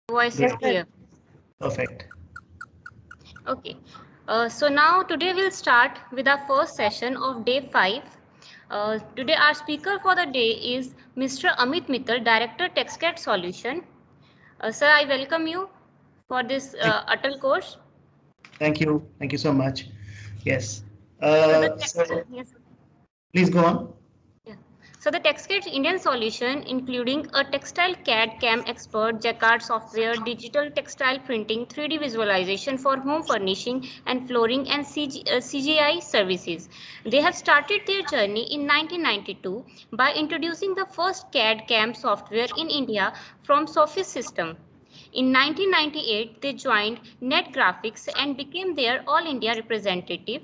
Voice is Great. clear. Perfect. Okay. So now today we'll start with our first session of day 5. Today our speaker for the day is Mr. Amit Mittal, Director TechScat Solution. Sir, I welcome you for this Thank, Atal course. thank you. Thank you so much. Yes. So the So yes. please go on. Yeah. So the TechScape's Indian solution, including a textile CAD CAM expert, Jacquard software, digital textile printing, 3D visualization for home furnishing and flooring, and CGI services. They have started their journey in 1992 by introducing the first CAD CAM software in India from Sophis System. In 1998, they joined Net Graphics and became their All India representative.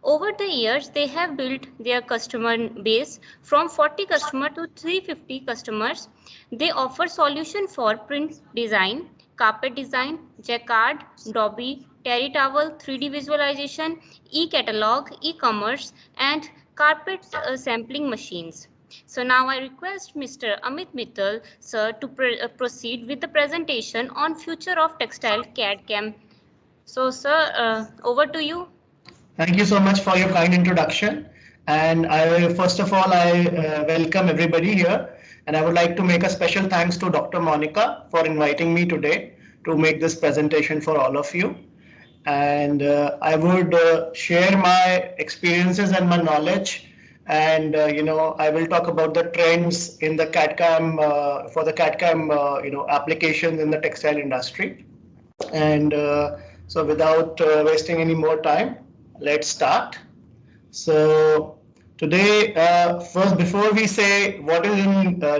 Over the years, they have built their customer base from 40 customers to 350 customers. They offer solution for print design, carpet design, jacquard, Dobby, terry towel, 3D visualization, e-catalog, e-commerce, and carpet sampling machines. So now I request Mr. Amit Mittal, sir, to proceed with the presentation on future of textile CAD CAM. So, sir, over to you. Thank you so much for your kind introduction. And first of all, I welcome everybody here. And I would like to make a special thanks to Dr. Monica for inviting me today to make this presentation for all of you. And I would share my experiences and my knowledge. And I will talk about the trends in the CAD/CAM for the CAD/CAM applications in the textile industry. And so without wasting any more time, let's start. So today, first, before we say what is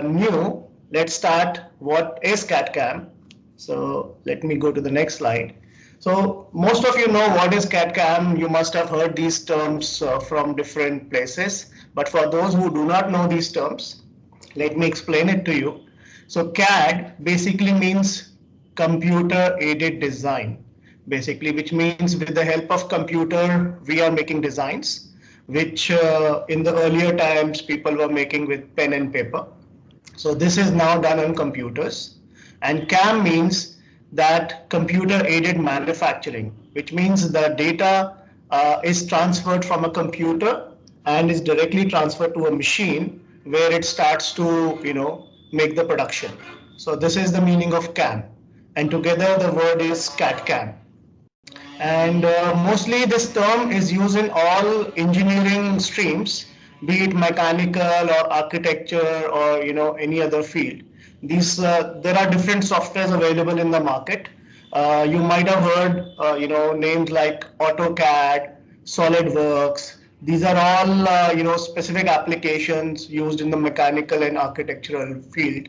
new, let's start what is CAD/CAM. So let me go to the next slide. So most of you know what is CAD/CAM. You must have heard these terms from different places. But for those who do not know these terms, let me explain it to you. So CAD basically means computer aided design, basically, which means with the help of computer, we are making designs, which in the earlier times people were making with pen and paper. So this is now done on computers. And CAM means that computer aided manufacturing, which means the data is transferred from a computer and is directly transferred to a machine where it starts to, make the production. So this is the meaning of CAM. And together the word is CAD/CAM. And mostly this term is used in all engineering streams, be it mechanical or architecture or any other field. These there are different softwares available in the market. You might have heard names like AutoCAD, SolidWorks. These are all specific applications used in the mechanical and architectural field.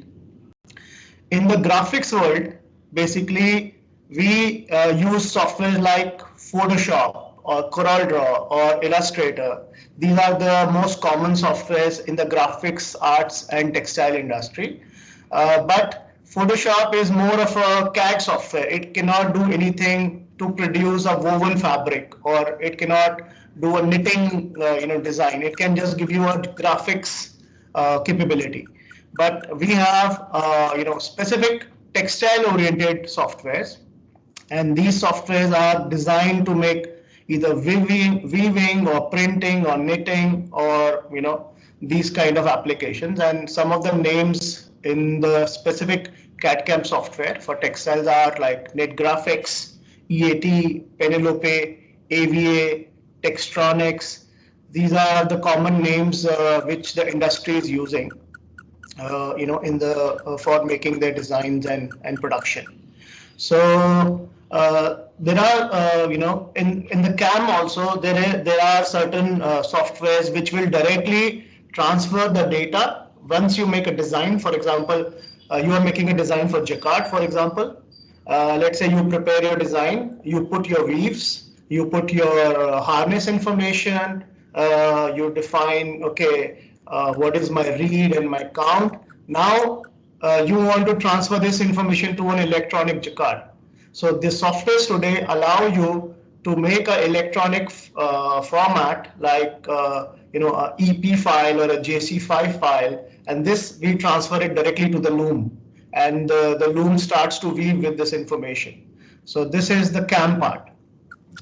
In the graphics world, basically, we use software like Photoshop or CorelDRAW or Illustrator. These are the most common softwares in the graphics, arts, and textile industry. But Photoshop is more of a CAD software. It cannot do anything to produce a woven fabric, or it cannot do a knitting design. It can just give you a graphics capability. But we have specific textile oriented softwares, and these softwares are designed to make either weaving or printing or knitting or these kind of applications. And some of the names in the specific CAD/CAM software for textiles are like NetGraphics, EAT, Penelope, AVA, Textronics. These are the common names which the industry is using in the for making their designs and production. So there are in the CAM also there are certain softwares which will directly transfer the data once you make a design. For example, you are making a design for jacquard, for example. Let's say you prepare your design, you put your weaves, you put your harness information, you define, okay, what is my read and my count. Now you want to transfer this information to an electronic jacquard. So the softwares today allow you to make an electronic format like a EP file or a JC5 file, and this we transfer it directly to the loom. and the loom starts to weave with this information. So this is the CAM part,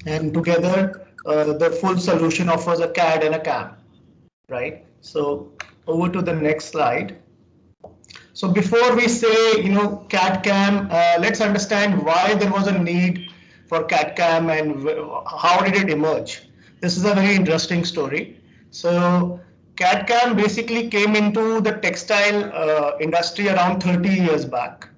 and together the full solution offers a CAD and a CAM, right? So over to the next slide. So before we say, CAD CAM, let's understand why there was a need for CAD CAM and how did it emerge. This is a very interesting story. So CAD CAM basically came into the textile industry around 30 years back,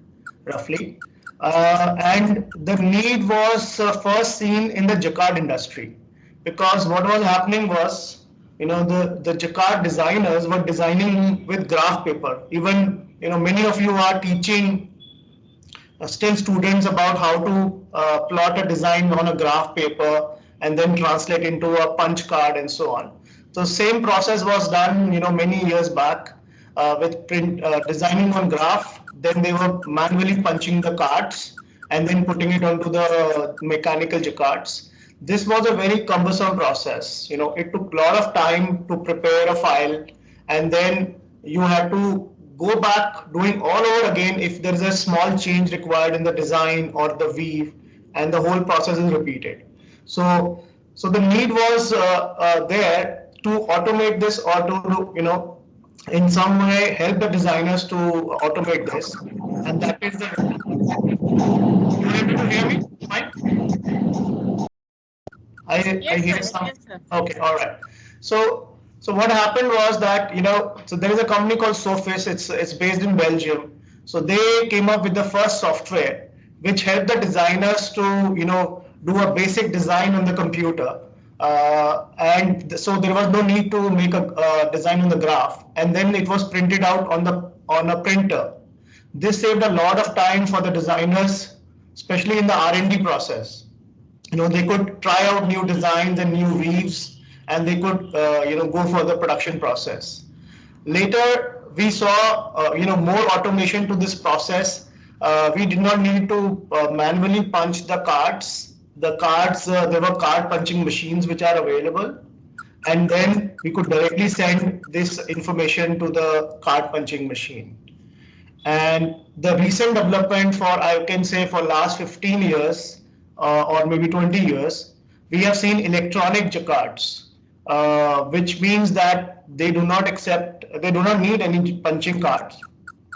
roughly. And the need was first seen in the jacquard industry, because what was happening was, the jacquard designers were designing with graph paper. Even, many of you are teaching still students about how to plot a design on a graph paper and then translate into a punch card and so on. So same process was done, many years back with print designing on graph. Then they were manually punching the cards and then putting it onto the mechanical jacquards. This was a very cumbersome process. It took a lot of time to prepare a file, and then you had to go back doing all over again if there is a small change required in the design or the weave, and the whole process is repeated. So the need was there to automate this, or to in some way help the designers to automate this, and that is the. You able to hear me? Fine. I Yes, hear sir. some. Yes, sir. Okay, all right. So what happened was that, so there is a company called Sofis. It's based in Belgium. So they came up with the first software which helped the designers to do a basic design on the computer. And so there was no need to make a design on the graph, and then it was printed out on a printer. This saved a lot of time for the designers, especially in the R&D process. They could try out new designs and new weaves, and they could go for the production process. Later we saw more automation to this process. We did not need to manually punch the cards. There were card punching machines which are available, and then we could directly send this information to the card punching machine. And the recent development, for I can say for last 15 years or maybe 20 years, we have seen electronic jacquards, which means that they do not need any punching cards.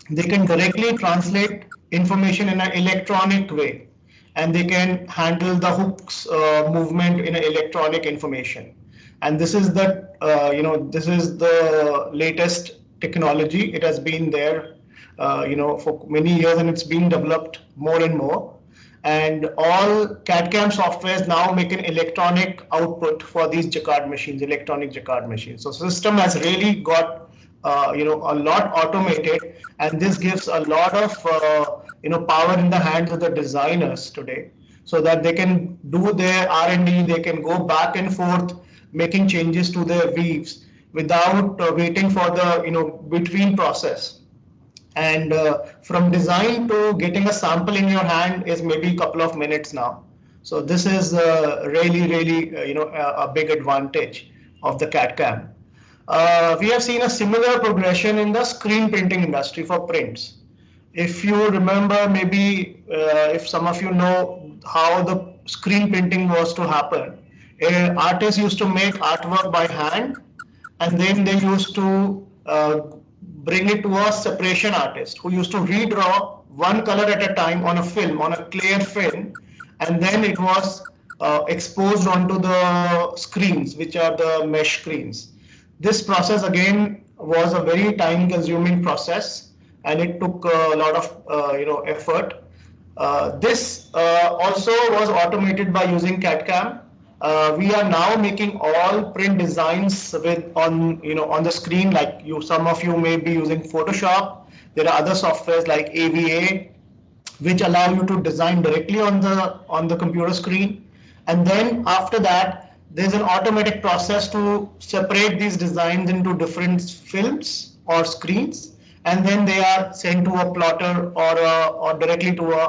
They can directly translate information in an electronic way, and they can handle the hooks movement in an electronic information. And this is the latest technology. It has been there for many years, and it's being developed more and more. And all CAD/CAM softwares now make an electronic output for these jacquard machines, electronic jacquard machines. So system has really got a lot automated, and this gives a lot of power in the hands of the designers today, so that they can do their R&D. They can go back and forth making changes to their weaves without waiting for the between process. And from design to getting a sample in your hand is maybe a couple of minutes now. So this is really a big advantage of the CAD/CAM. We have seen a similar progression in the screen printing industry for prints. If you remember, maybe if some of you know how the screen printing was to happen, artists used to make artwork by hand, and then they used to bring it to a separation artist who used to redraw one color at a time on a film, on a clear film, and then it was exposed onto the screens, which are the mesh screens. This process again was a very time consuming process, and it took a lot of effort. This also was automated by using CAD/CAM. We are now making all print designs on the screen. Like some of you may be using Photoshop. There are other softwares like AVA, which allow you to design directly on the computer screen. And then after that, there's an automatic process to separate these designs into different films or screens, and then they are sent to a plotter or directly to a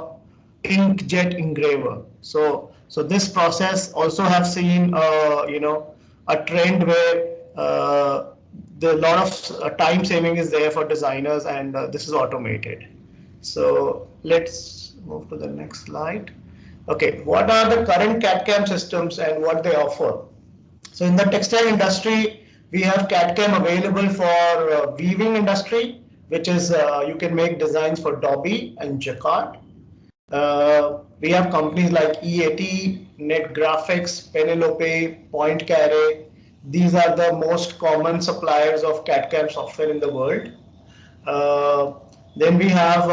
inkjet engraver. So this process also have seen a trend where the lot of time saving is there for designers, and this is automated. So let's move to the next slide. Okay, what are the current CAD/CAM systems and what they offer? So in the textile industry, we have CAD/CAM available for weaving industry, which is you can make designs for Dobby and Jacquard. We have companies like EAT, NetGraphics, Penelope, Pointcarré. These are the most common suppliers of CAD/CAM software in the world. Uh, then we have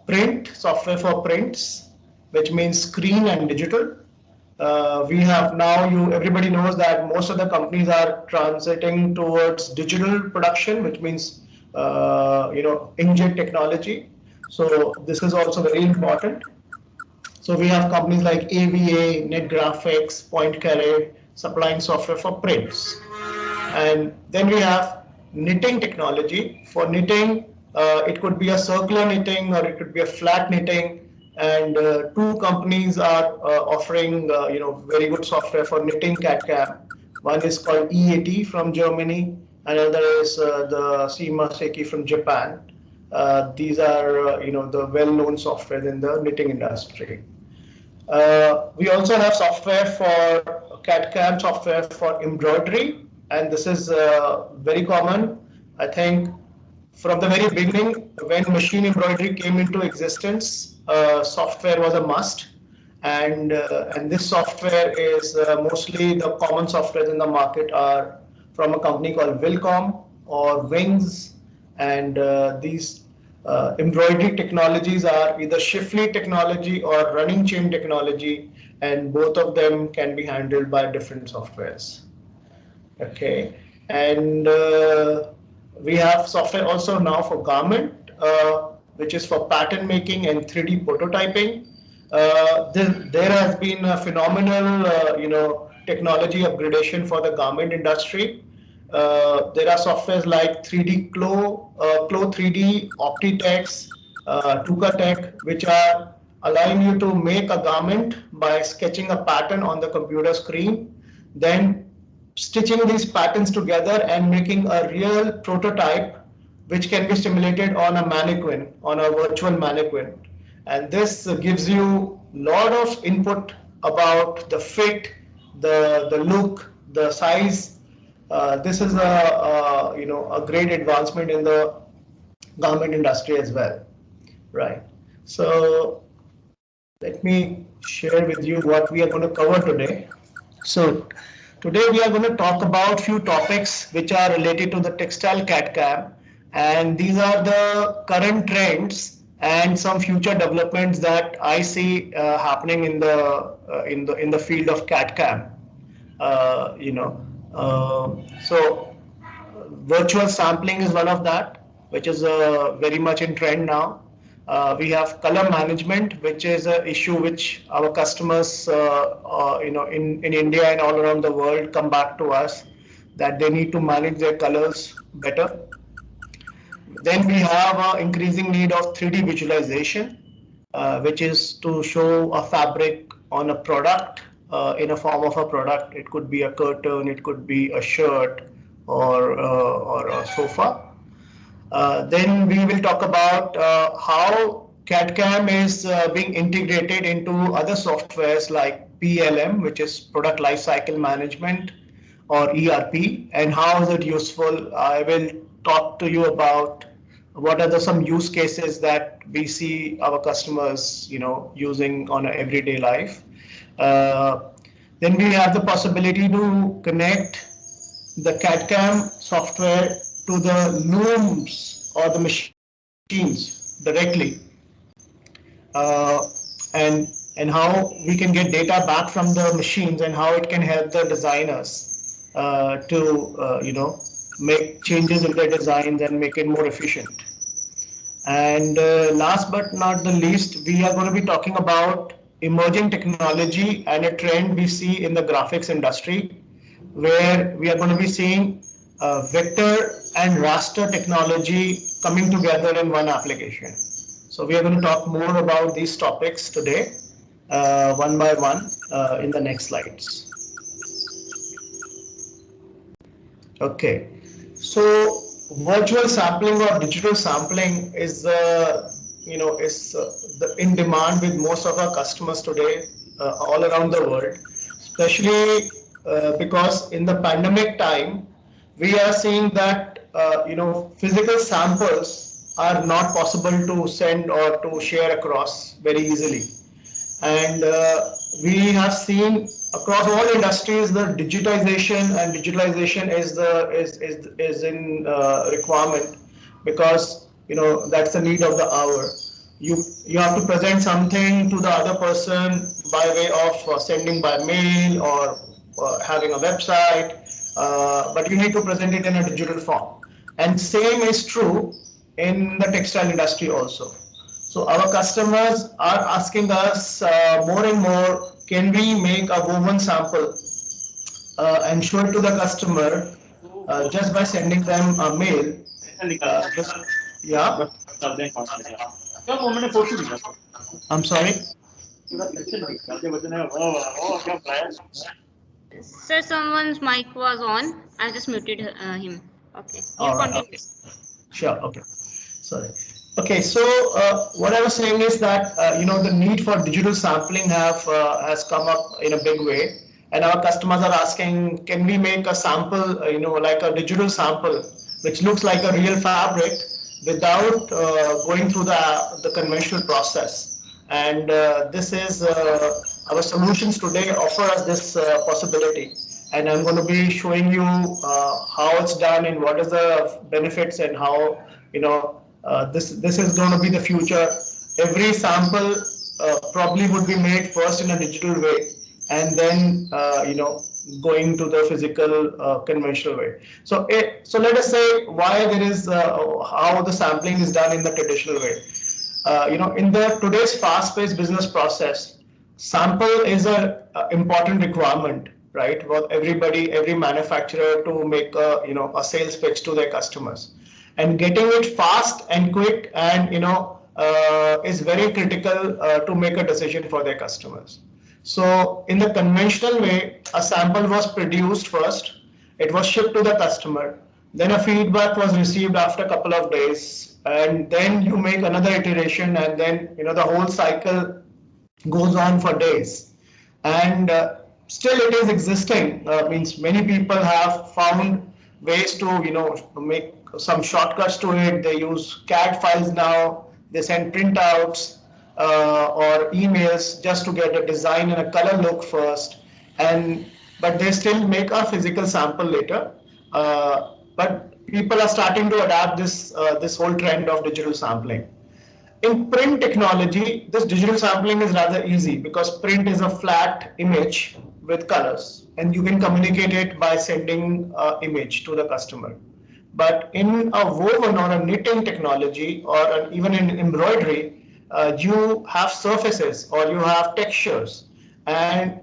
print software for prints, which means screen and digital. We have now, everybody knows that most of the companies are transiting towards digital production, which means inkjet technology. So this is also very important. So we have companies like AVA, NetGraphics, Pointcarré supplying software for prints. And then we have knitting technology. For knitting, it could be a circular knitting or it could be a flat knitting. And two companies are offering very good software for knitting CAD/CAM. One is called EAT from Germany, another is the Sima Seiki from Japan. These are the well-known software in the knitting industry. We also have software for CAD/CAM software for embroidery, and this is very common. I think from the very beginning, when machine embroidery came into existence, software was a must, and this software is mostly the common software in the market are from a company called Wilcom or Wings, and these embroidery technologies are either Shifley technology or running chain technology, and both of them can be handled by different softwares. Okay, and we have software also now for garment, which is for pattern making and 3D prototyping. There has been a phenomenal, technology upgradation for the garment industry. There are softwares like 3D Clo 3D, Optitex, TukaTech, which are allowing you to make a garment by sketching a pattern on the computer screen, then stitching these patterns together and making a real prototype which can be simulated on a mannequin, on a virtual mannequin. And this gives you a lot of input about the fit, the look, the size. This is a great advancement in the garment industry as well, right? So let me share with you what we are going to cover today. So today we are going to talk about few topics which are related to the textile CAD/CAM, and these are the current trends and some future developments that I see happening in the field of CAD/CAM. So virtual sampling is one of that, which is very much in trend now. We have color management, which is an issue which our customers, in India and all around the world come back to us that they need to manage their colors better. Then we have an increasing need of 3D visualization, which is to show a fabric on a product in a form of a product. It could be a curtain, it could be a shirt or a sofa. Then we will talk about how CAD/CAM is being integrated into other softwares like PLM, which is Product Lifecycle Management, or ERP, and how is it useful. I will talk to you about what are some use cases that we see our customers, using on an everyday life. Then we have the possibility to connect the CAD/CAM software to the looms or the machines directly, and how we can get data back from the machines and how it can help the designers to make changes in their designs and make it more efficient. And last but not the least, we are going to be talking about emerging technology and a trend we see in the graphics industry, where we are going to be seeing vector and raster technology coming together in one application. So we are going to talk more about these topics today, one by one, in the next slides. Okay, so virtual sampling or digital sampling is is in demand with most of our customers today all around the world, especially because in the pandemic time, we are seeing that physical samples are not possible to send or to share across very easily. And we have seen across all industries the digitalization is in requirement, because that's the need of the hour. You have to present something to the other person by way of sending by mail or having a website, but you need to present it in a digital form. And same is true in the textile industry also. So our customers are asking us more and more, can we make a woven sample and show it to the customer just by sending them a mail? Just, yeah. I'm sorry. Sir, someone's mic was on. I just muted him. Okay, you All right. continue. Okay. Sure. Okay. Sorry. Okay. So what I was saying is that the need for digital sampling has come up in a big way, and our customers are asking, can we make a sample, like a digital sample, which looks like a real fabric without going through the conventional process? And this is our solutions today offer us this possibility, and I'm going to be showing you how it's done and what is the benefits, and how this is going to be the future. Every sample probably would be made first in a digital way, and then going to the physical conventional way. So let us say why there is how the sampling is done in the traditional way. In the today's fast-paced business process, sample is a important requirement, right, for everybody, every manufacturer, to make a sales pitch to their customers, and getting it fast and quick, and is very critical to make a decision for their customers. So in the conventional way, a sample was produced first, it was shipped to the customer, then a feedback was received after a couple of days, and then you make another iteration, and then the whole cycle goes on for days. And still it is existing, means many people have found ways to make some shortcuts to it. They use CAD files now, they send printouts or emails just to get a design and a color look first, and but they still make a physical sample later. But people are starting to adapt this whole trend of digital sampling. In print technology, this digital sampling is rather easy, because print is a flat image with colors, and you can communicate it by sending an image to the customer. But in a woven or a knitting technology, or even in embroidery, you have surfaces or you have textures, and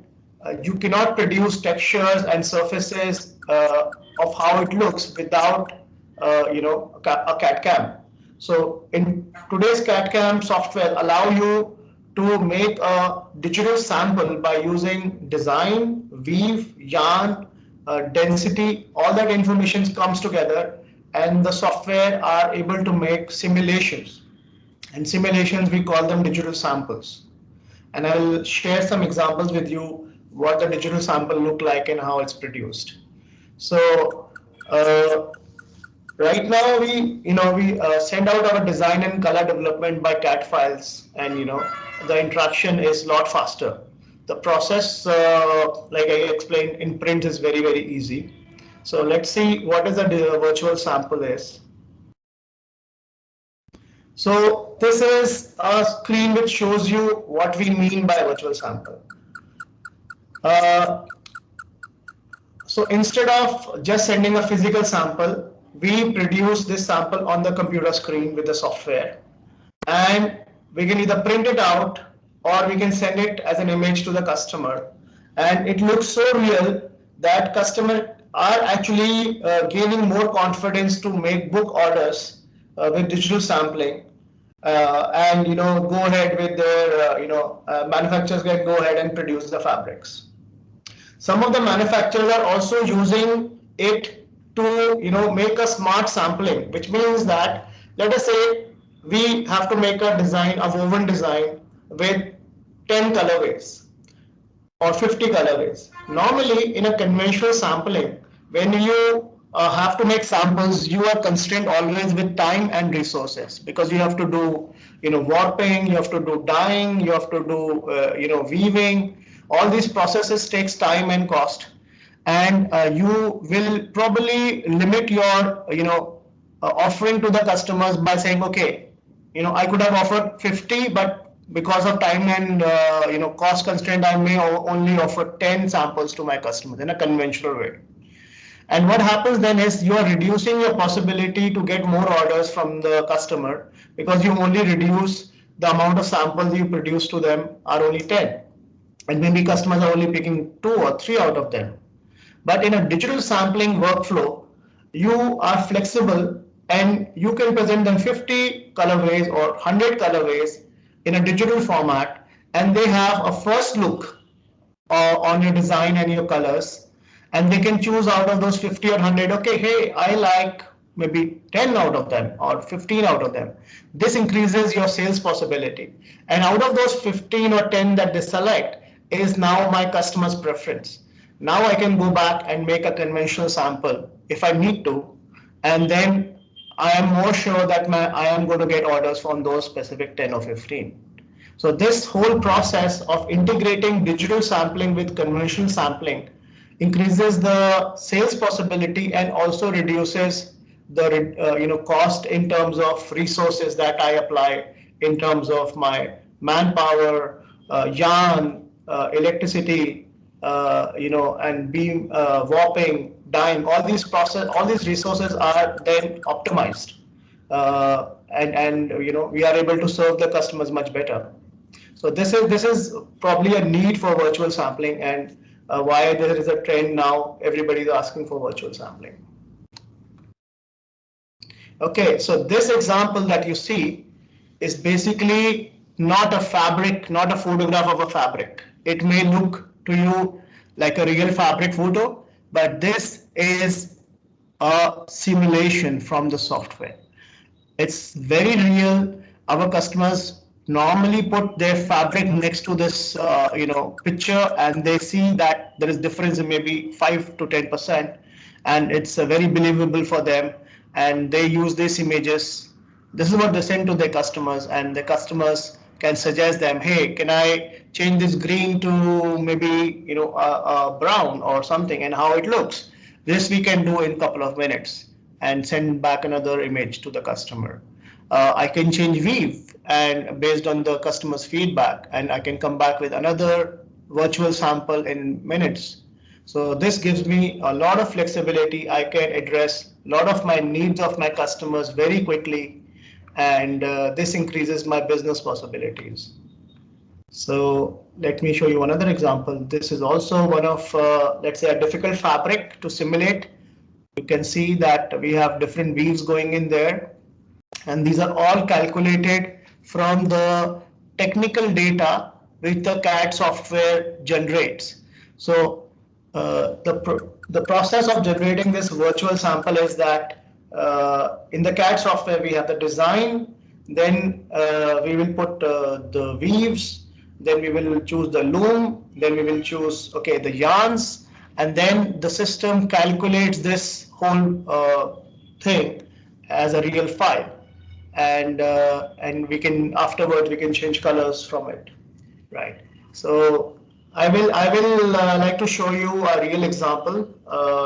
you cannot produce textures and surfaces of how it looks without a CAD CAM. So in today's CAD CAM software allow you to make a digital sample by using design, weave, yarn, density, all that information comes together, and the software are able to make simulations. And simulations, we call them digital samples. And I will share some examples with you what the digital sample look like and how it's produced. So right now we send out our design and color development by CAD files, and the interaction is a lot faster. The process, like I explained, in print is very, very easy. So let's see what is the virtual sample is. So this is a screen which shows you what we mean by virtual sample. So instead of just sending a physical sample, we produce this sample on the computer screen with the software, and we can either print it out or we can send it as an image to the customer, and it looks so real that customers are actually gaining more confidence to make book orders with digital sampling, and go ahead with their manufacturers can go ahead and produce the fabrics. Some of the manufacturers are also using it to make a smart sampling, which means that, let us say we have to make a design, a woven design with 10 colorways or 50 colorways. Normally, in a conventional sampling, when you have to make samples, you are constrained always with time and resources because you have to do, warping, you have to do dyeing, you have to do, weaving. All these processes takes time and cost, and you will probably limit your, offering to the customers by saying, okay, I could have offered 50, but because of time and cost constraint, I may only offer 10 samples to my customers in a conventional way. And what happens then is you are reducing your possibility to get more orders from the customer because you only reduce the amount of samples you produce to them are only 10. And maybe customers are only picking 2 or 3 out of them. But in a digital sampling workflow, you are flexible and you can present them 50 colorways or 100 colorways in a digital format, and they have a first look on your design and your colors, and they can choose out of those 50 or 100, okay, hey, I like maybe 10 out of them or 15 out of them. This increases your sales possibility. And out of those 15 or 10 that they select is now my customer's preference. Now I can go back and make a conventional sample if I need to, and then I am more sure that I am going to get orders from those specific 10 or 15. So this whole process of integrating digital sampling with conventional sampling increases the sales possibility and also reduces the cost in terms of resources that I apply in terms of my manpower, yarn, electricity, and beam warping, dyeing. All these resources are then optimized, and we are able to serve the customers much better. So this is probably a need for virtual sampling, and why there is a trend now. Everybody is asking for virtual sampling. Okay, so this example that you see is basically not a fabric, not a photograph of a fabric. It may look to you like a real fabric photo, but this is a simulation from the software. It's very real. Our customers normally put their fabric next to this picture, and they see that there is difference in maybe 5 to 10%, and it's very believable for them, and they use these images. This is what they send to their customers, and the customers can suggest them, hey, can I change this green to maybe a brown or something, and how it looks. This we can do in a couple of minutes and send back another image to the customer. I can change weave, and based on the customer's feedback, and I can come back with another virtual sample in minutes. So this gives me a lot of flexibility. I can address a lot of my needs of my customers very quickly, and this increases my business possibilities. So let me show you another example. This is also one of, let's say, a difficult fabric to simulate. You can see that we have different weaves going in there, and these are all calculated from the technical data which the CAD software generates. So the process of generating this virtual sample is that in the CAD software we have the design, then we will put the weaves, then we will choose the loom, then we will choose the yarns, and then the system calculates this whole thing as a real file, and we can afterwards we can change colors from it, right? So I will like to show you a real example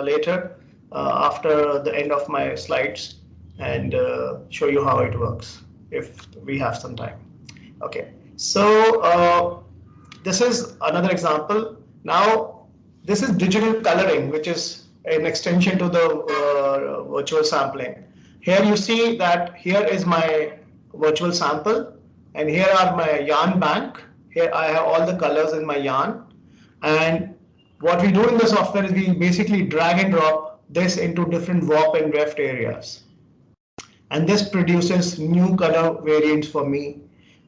later after the end of my slides, and show you how it works if we have some time. Okay, so this is another example. Now this is digital coloring, which is an extension to the virtual sampling. Here you see that here is my virtual sample, and here are my yarn bank. Here I have all the colors in my yarn, and what we do in the software is we basically drag and drop this into different warp and weft areas, and this produces new color variants for me,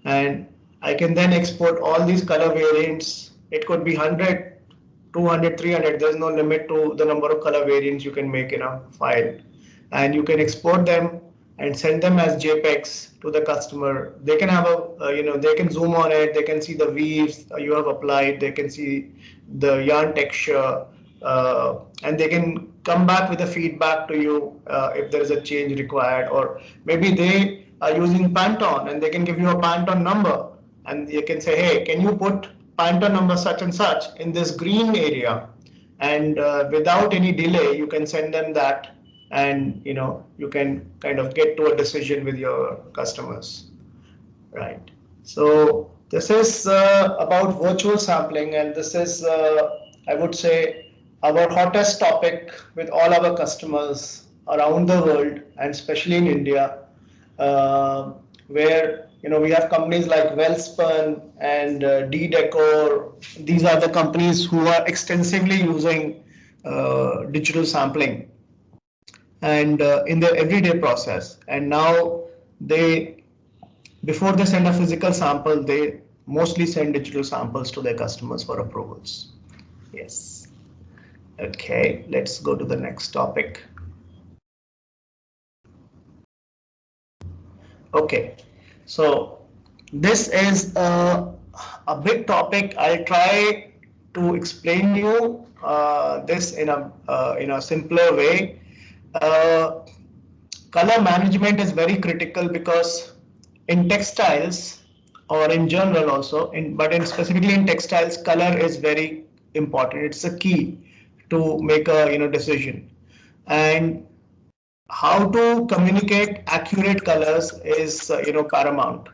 and I can then export all these color variants. It could be 100, 200, 300. There's no limit to the number of color variants you can make in a file, and you can export them and send them as JPEGs to the customer. They can have they can zoom on it, they can see the weaves you have applied, they can see the yarn texture, and they can come back with a feedback to you if there is a change required, or maybe they are using Pantone and they can give you a Pantone number, and you can say, hey, can you put Pantone number such and such in this green area? And without any delay, you can send them that, and you can kind of get to a decision with your customers, right? So this is about virtual sampling, and this is I would say our hottest topic with all our customers around the world, and especially in India, where we have companies like Wellspun and D-Decor. These are the companies who are extensively using digital sampling and in their everyday process. And now before they send a physical sample, they mostly send digital samples to their customers for approvals. Yes. Okay, let's go to the next topic. Okay, so this is a big topic. I'll try to explain you this in a simpler way. Color management is very critical because in textiles, or in general also, but specifically in textiles, color is very important. It's a key to make a decision. And how to communicate accurate colors is paramount.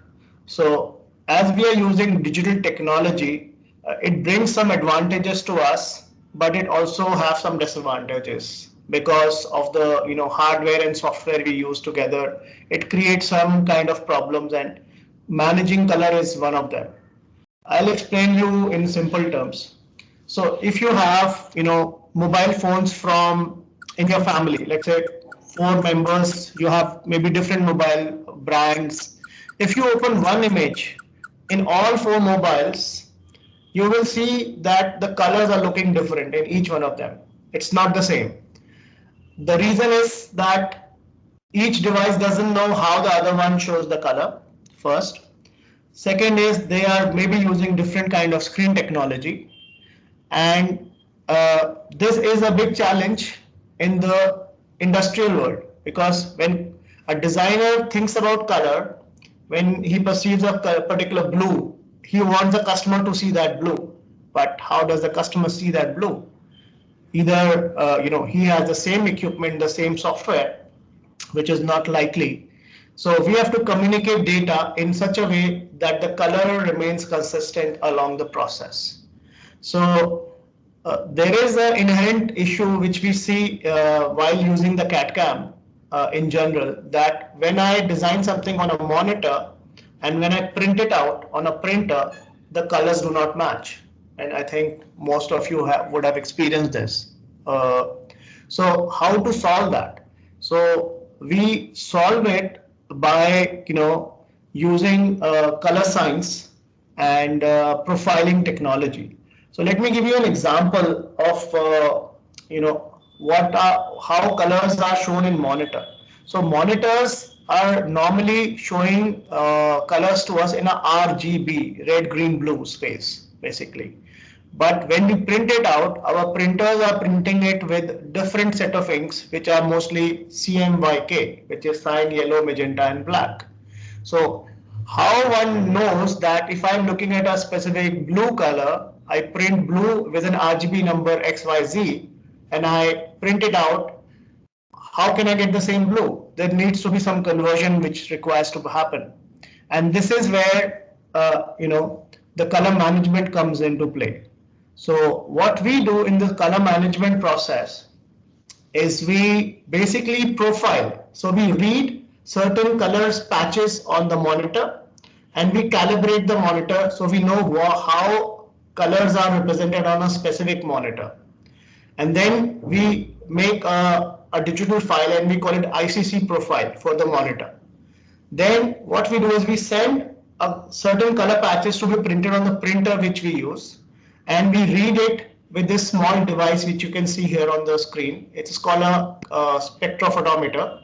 So as we are using digital technology, it brings some advantages to us, but it also has some disadvantages because of the hardware and software we use together. It creates some kind of problems, and managing color is one of them. I'll explain you in simple terms. So if you have mobile phones in your family, let's say 4 members, you have maybe different mobile brands. If you open one image in all 4 mobiles, you will see that the colors are looking different in each one of them. It's not the same. The reason is that each device doesn't know how the other one shows the color, first. Second is they are maybe using different kind of screen technology. And this is a big challenge in the industrial world, because when a designer thinks about color, when he perceives a particular blue, he wants the customer to see that blue. But how does the customer see that blue? Either he has the same equipment, the same software, which is not likely. So we have to communicate data in such a way that the color remains consistent along the process. So there is an inherent issue which we see while using the CAD/CAM in general, that when I design something on a monitor and when I print it out on a printer, the colors do not match. And I think most of you would have experienced this. So how to solve that? So we solve it by using color science and profiling technology. So let me give you an example of how colors are shown in monitor. So monitors are normally showing colors to us in a RGB, red, green, blue space, basically. But when we print it out, our printers are printing it with different set of inks, which are mostly CMYK, which is cyan, yellow, magenta, and black. So how one knows that if I'm looking at a specific blue color, I print blue with an RGB number XYZ, and I print it out, how can I get the same blue? There needs to be some conversion which requires to happen. And this is where the color management comes into play. So what we do in the color management process is we basically profile. So we read certain colors patches on the monitor and we calibrate the monitor so we know how colors are represented on a specific monitor. And then we make a digital file and we call it ICC profile for the monitor. Then what we do is we send certain color patches to be printed on the printer which we use, and we read it with this small device which you can see here on the screen. It's called a spectrophotometer.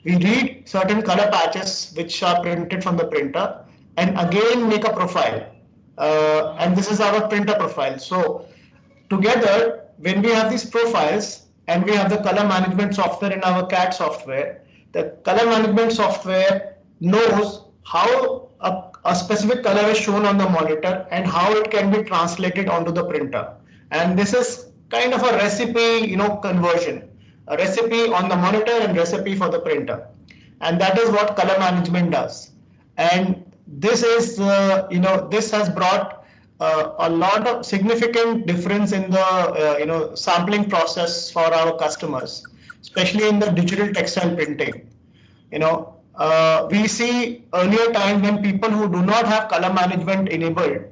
we read certain color patches which are printed from the printer and again make a profile. And this is our printer profile. So together, when we have these profiles and we have the color management software in our CAD software, the color management software knows how a specific color is shown on the monitor and how it can be translated onto the printer. And this is kind of a recipe, conversion, a recipe on the monitor and recipe for the printer. And that is what color management does. And this is, this has brought a lot of significant difference in the sampling process for our customers, especially in the digital textile printing. We see earlier times when people who do not have color management enabled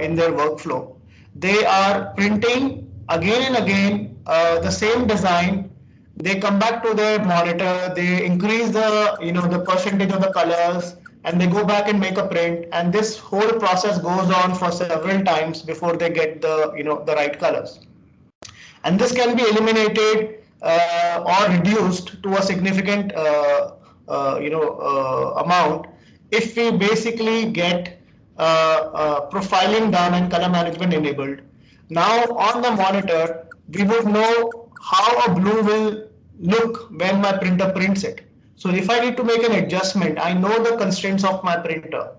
in their workflow, they are printing again and again the same design. They come back to their monitor, they increase the percentage of the colors, and they go back and make a print, and this whole process goes on for several times before they get the right colors. And this can be eliminated or reduced to a significant amount if we basically get profiling done and color management enabled. Now on the monitor, we would know how a blue will look when my printer prints it. So if I need to make an adjustment, I know the constraints of my printer,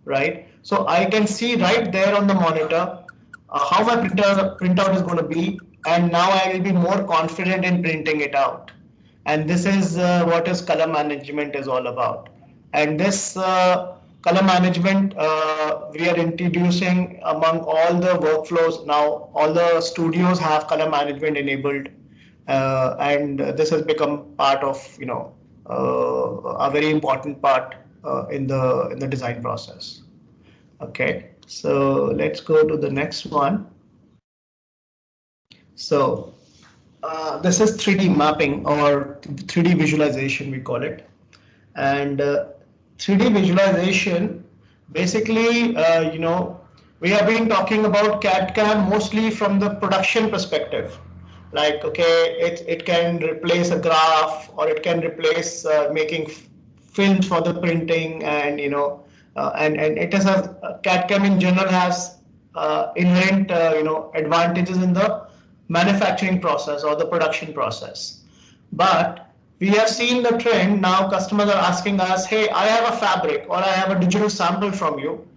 right? So I can see right there on the monitor how my printout is going to be, and now I will be more confident in printing it out. And this is what is color management is all about. And this color management we are introducing among all the workflows now. All the studios have color management enabled, and this has become part of a very important part in the design process. Okay, so let's go to the next one. So this is 3D mapping or 3D visualization, we call it. And 3D visualization, basically, we have been talking about CAD/CAM mostly from the production perspective. Like, okay, it can replace a graph, or it can replace making films for the printing, and and it has CAD/CAM in general has inherent advantages in the manufacturing process or the production process. But we have seen the trend now. Customers are asking us, hey, I have a fabric or I have a digital sample from you.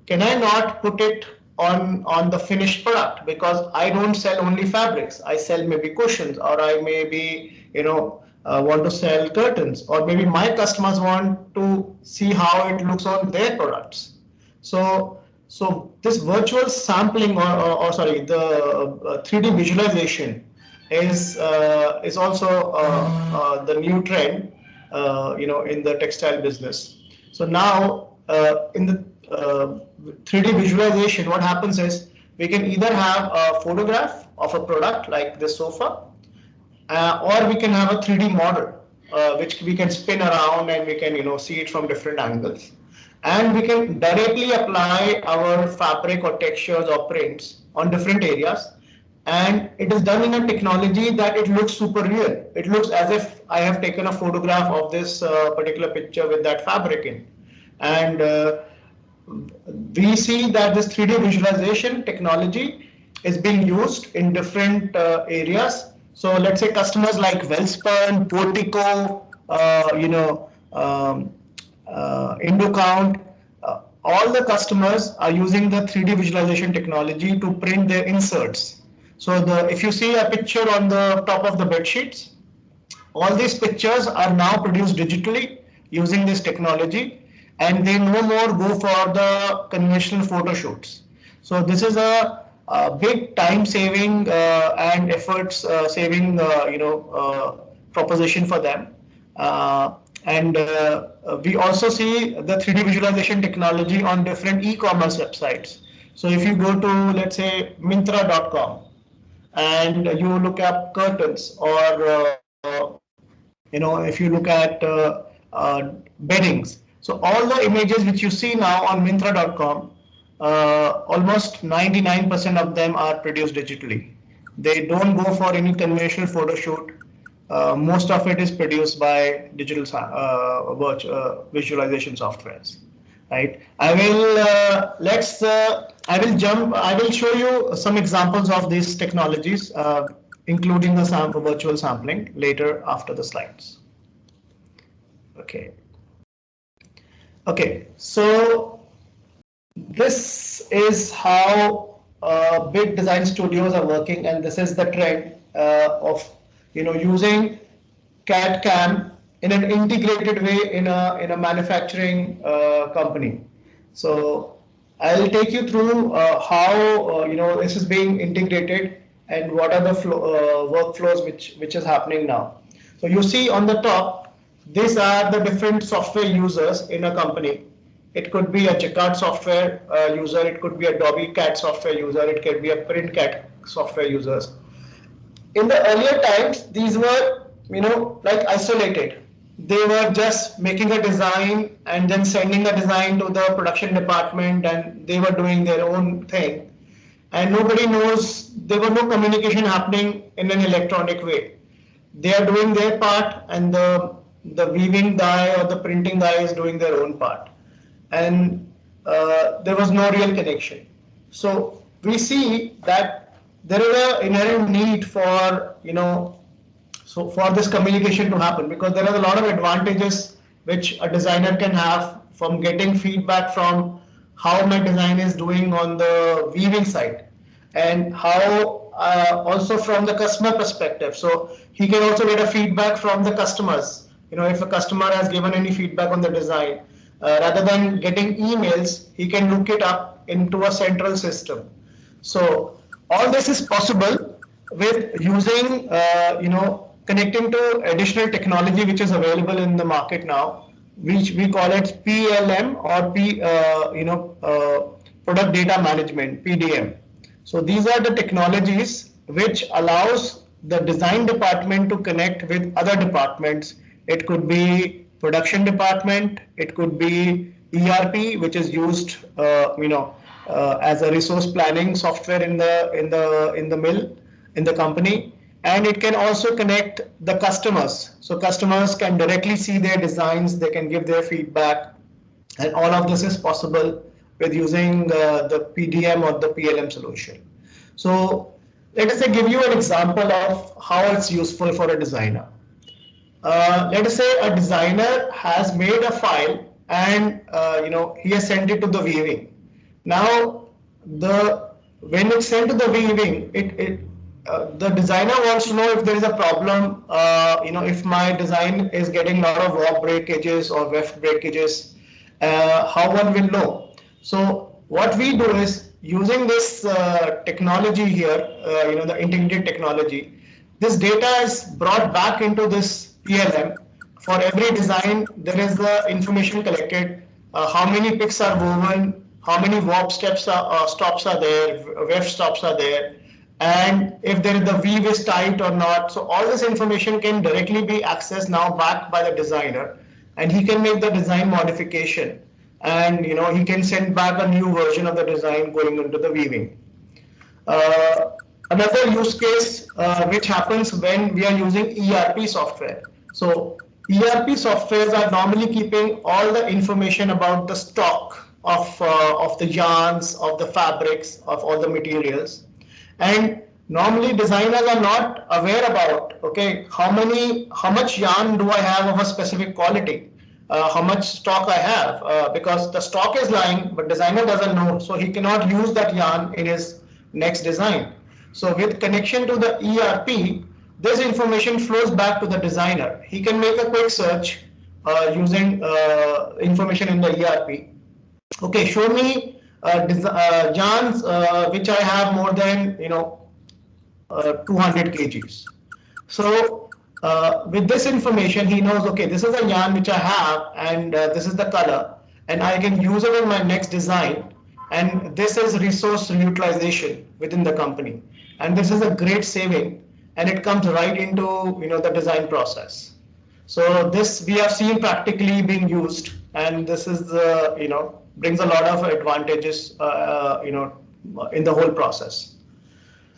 Can I not put it on the finished product, because I don't sell only fabrics. I sell maybe cushions, or I maybe want to sell curtains, or maybe my customers want to see how it looks on their products. So this virtual sampling, or sorry, the 3D visualization is also the new trend in the textile business. So now in the 3D visualization, what happens is we can either have a photograph of a product like this sofa, or we can have a 3D model which we can spin around and we can see it from different angles, and we can directly apply our fabric or textures or prints on different areas. And it is done in a technology that it looks super real. It looks as if I have taken a photograph of this particular picture with that fabric in. And we see that this 3D visualization technology is being used in different areas. So let's say customers like Welspun, Portico, Indocount, all the customers are using the 3D visualization technology to print their inserts. So if you see a picture on the top of the bed sheets, all these pictures are now produced digitally using this technology, and they no more go for the conventional photo shoots. So this is a big time saving and efforts saving proposition for them. And we also see the 3D visualization technology on different e-commerce websites. So if you go to, let's say, Myntra.com, and you look at curtains, or if you look at beddings. So all the images which you see now on Myntra.com, almost 99% of them are produced digitally. They don't go for any conventional photo shoot. most of it is produced by digital visualization softwares, right? I will show you some examples of these technologies, including the virtual sampling later after the slides. Okay. Okay, so this is how big design studios are working, and this is the trend of using CAD CAM in an integrated way in a manufacturing company. So I'll take you through how this is being integrated and what are the workflows which is happening now. So you see on the top, these are the different software users in a company. It could be a Jacquard software user, it could be Adobe CAD software user, it could be a PrintCAD software users. In the earlier times, these were, like isolated. They were just making a design and then sending the design to the production department, and they were doing their own thing. And nobody knows, there was no communication happening in an electronic way. They are doing their part, and the weaving guy or the printing guy is doing their own part. And there was no real connection. So we see that there is an inherent need for, for this communication to happen, because there are a lot of advantages which a designer can have from getting feedback from how my design is doing on the weaving side, and how also from the customer perspective. So he can also get a feedback from the customers. If a customer has given any feedback on the design, rather than getting emails, he can look it up into a central system. So all this is possible with using, connecting to additional technology which is available in the market now, which we call it PLM or product data management, PDM. So these are the technologies which allows the design department to connect with other departments. It could be production department, it could be ERP, which is used, as a resource planning software in the company, and it can also connect the customers. So customers can directly see their designs, they can give their feedback, and all of this is possible with using the PDM or the PLM solution. So let us say give you an example of how it's useful for a designer. Let us say a designer has made a file and he has sent it to the weaving. Now when it's sent to the weaving, the designer wants to know if there is a problem, if my design is getting a lot of warp breakages or weft breakages, how one will know. So what we do is, using this technology here, the integrated technology, this data is brought back into this PLM. For every design, there is the information collected, how many picks are woven, how many warp stops are there, weft stops are there, and if the weave is tight or not. So all this information can directly be accessed now back by the designer, and he can make the design modification, and he can send back a new version of the design going into the weaving. Another use case which happens when we are using ERP software. So ERP softwares are normally keeping all the information about the stock of the yarns, of the fabrics, of all the materials. And normally designers are not aware about, okay, how much yarn do I have of a specific quality, how much stock I have, because the stock is lying, but designer doesn't know, so he cannot use that yarn in his next design. So with connection to the ERP, this information flows back to the designer. He can make a quick search using information in the ERP. Okay, show me yarns which I have more than 200 kgs. So with this information, he knows, okay, this is a yarn which I have, and this is the color, and I can use it in my next design. And this is resource utilization within the company, and this is a great saving, and it comes right into the design process. So this we have seen practically being used, and this is brings a lot of advantages in the whole process.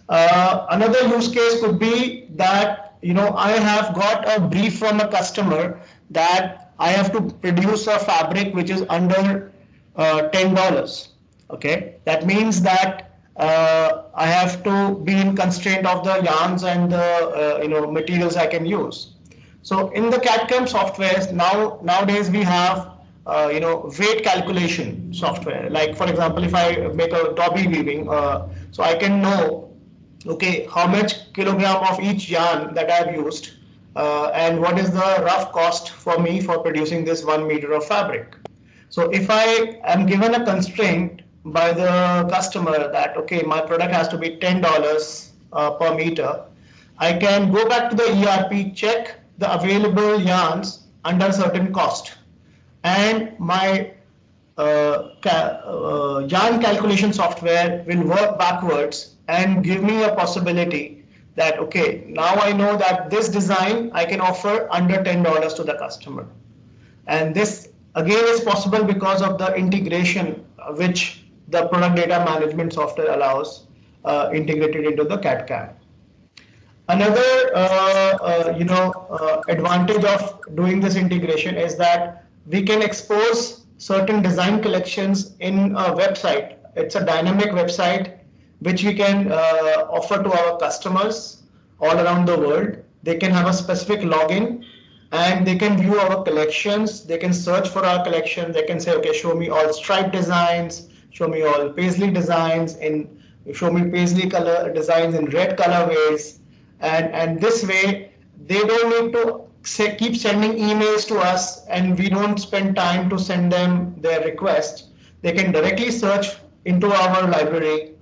Another use case could be that I have got a brief from a customer that I have to produce a fabric which is under $10. Okay, that means that I have to be in constraint of the yarns and the materials I can use. So in the CAD/CAM softwares nowadays we have weight calculation software. Like for example, if I make a Dobby weaving, so I can know, okay, how much kilogram of each yarn that I've used, and what is the rough cost for me for producing this 1 meter of fabric. So if I am given a constraint by the customer that, okay, my product has to be $10 per meter, I can go back to the ERP, check the available yarns under certain cost, and my yarn calculation software will work backwards and give me a possibility that, okay, now I know that this design I can offer under $10 to the customer. And this again is possible because of the integration which the product data management software allows integrated into the CAD/CAM. Another advantage of doing this integration is that we can expose certain design collections in a website. It's a dynamic website which we can offer to our customers all around the world. They can have a specific login and they can view our collections. They can search for our collection. They can say, okay, show me all stripe designs, show me all paisley designs, show me paisley color designs in red colorways. And this way, they don't need to keep sending emails to us, and we don't spend time to send them their request. They can directly search into our library,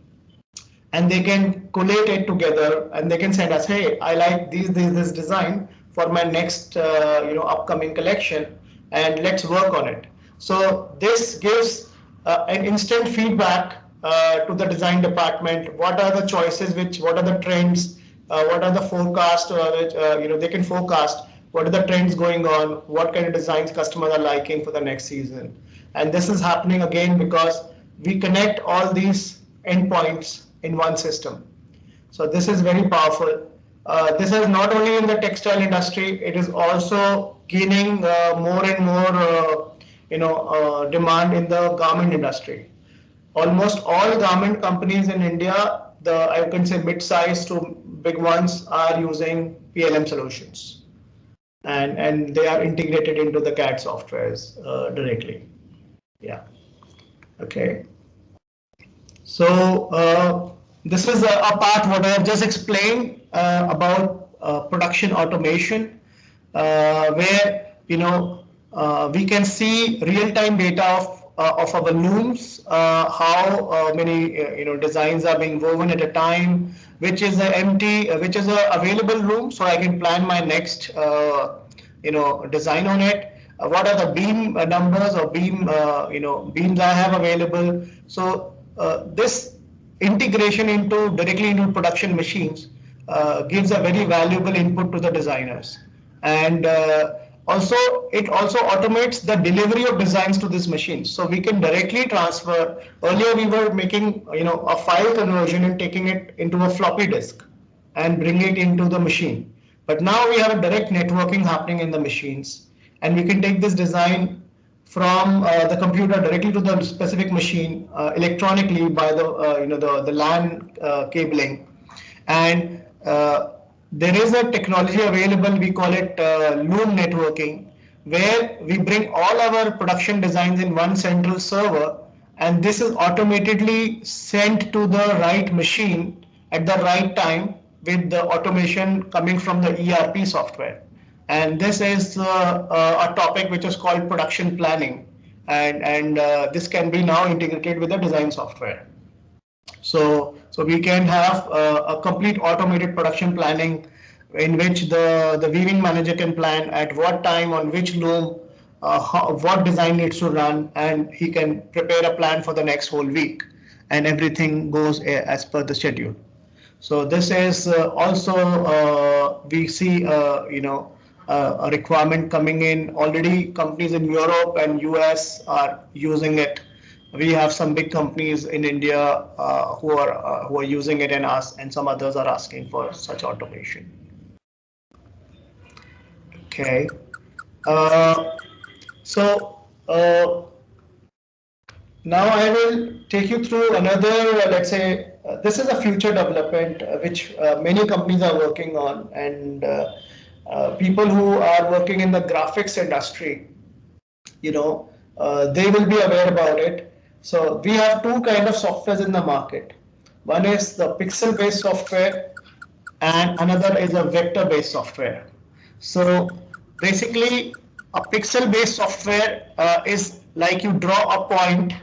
and they can collate it together, and they can send us, hey, I like this design for my next upcoming collection, and let's work on it. So this gives an instant feedback to the design department. What are the choices? What are the trends? What are the forecasts? They can forecast what are the trends going on, what kind of designs customers are liking for the next season. And this is happening again because we connect all these endpoints in one system. So this is very powerful. This is not only in the textile industry, it is also gaining more and more demand in the garment industry. Almost all garment companies in India, I can say mid-size to big ones, are using PLM solutions. And they are integrated into the CAD softwares directly. Yeah. Okay. So this is a part what I have just explained about production automation, where we can see real-time data of our looms, how many designs are being woven at a time, which is a available loom, so I can plan my next design on it. What are the beam numbers or beams I have available? So this integration directly into production machines gives a very valuable input to the designers, and it also automates the delivery of designs to these machines. So we can directly transfer. Earlier we were making a file conversion and taking it into a floppy disk and bring it into the machine. But now we have a direct networking happening in the machines, and we can take this design from the computer directly to the specific machine electronically by the LAN cabling. And there is a technology available, we call it loom networking, where we bring all our production designs in one central server, and this is automatically sent to the right machine at the right time with the automation coming from the ERP software. And this is a topic which is called production planning, and this can be now integrated with the design software. So we can have a complete automated production planning in which the weaving manager can plan at what time, on which loom, what design needs to run, and he can prepare a plan for the next whole week, and everything goes as per the schedule. So this is also we see a requirement coming in. Already companies in Europe and US are using it. We have some big companies in India who are using it, and some others are asking for such automation. Okay. Uh, so now I will take you through another, let's say, this is a future development which many companies are working on, and people who are working in the graphics industry, you know, they will be aware about it. So we have two kind of softwares in the market. One is the pixel-based software, and another is a vector-based software. So basically, a pixel-based software is like you draw a point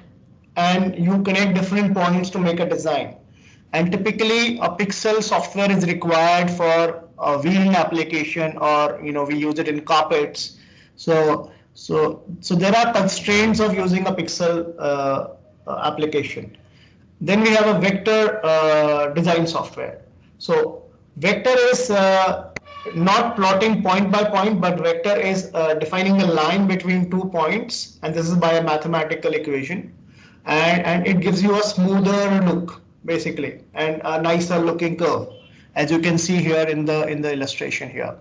and you connect different points to make a design. And typically, a pixel software is required for a viewing application, or we use it in carpets. So there are constraints of using a pixel application. Then we have a vector design software. So vector is not plotting point by point, but vector is defining a line between 2 points, and this is by a mathematical equation, and it gives you a smoother look basically, and a nicer looking curve, as you can see here in the illustration here.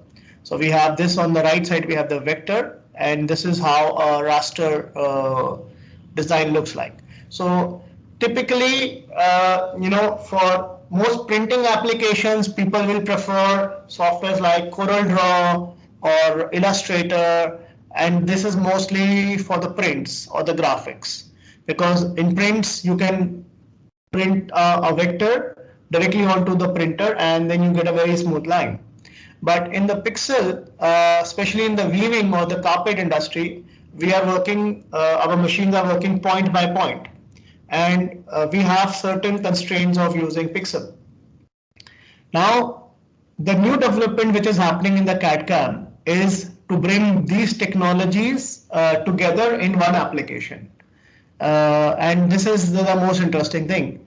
So we have this on the right side, we have the vector, and this is how a raster design looks like. So typically, for most printing applications, people will prefer softwares like CorelDRAW or Illustrator, and this is mostly for the prints or the graphics, because in prints you can print a vector directly onto the printer, and then you get a very smooth line. But in the pixel, especially in the weaving or the carpet industry, we are working, our machines are working point by point, and we have certain constraints of using pixel. Now, the new development which is happening in the CAD/CAM is to bring these technologies together in one application. And this is the most interesting thing.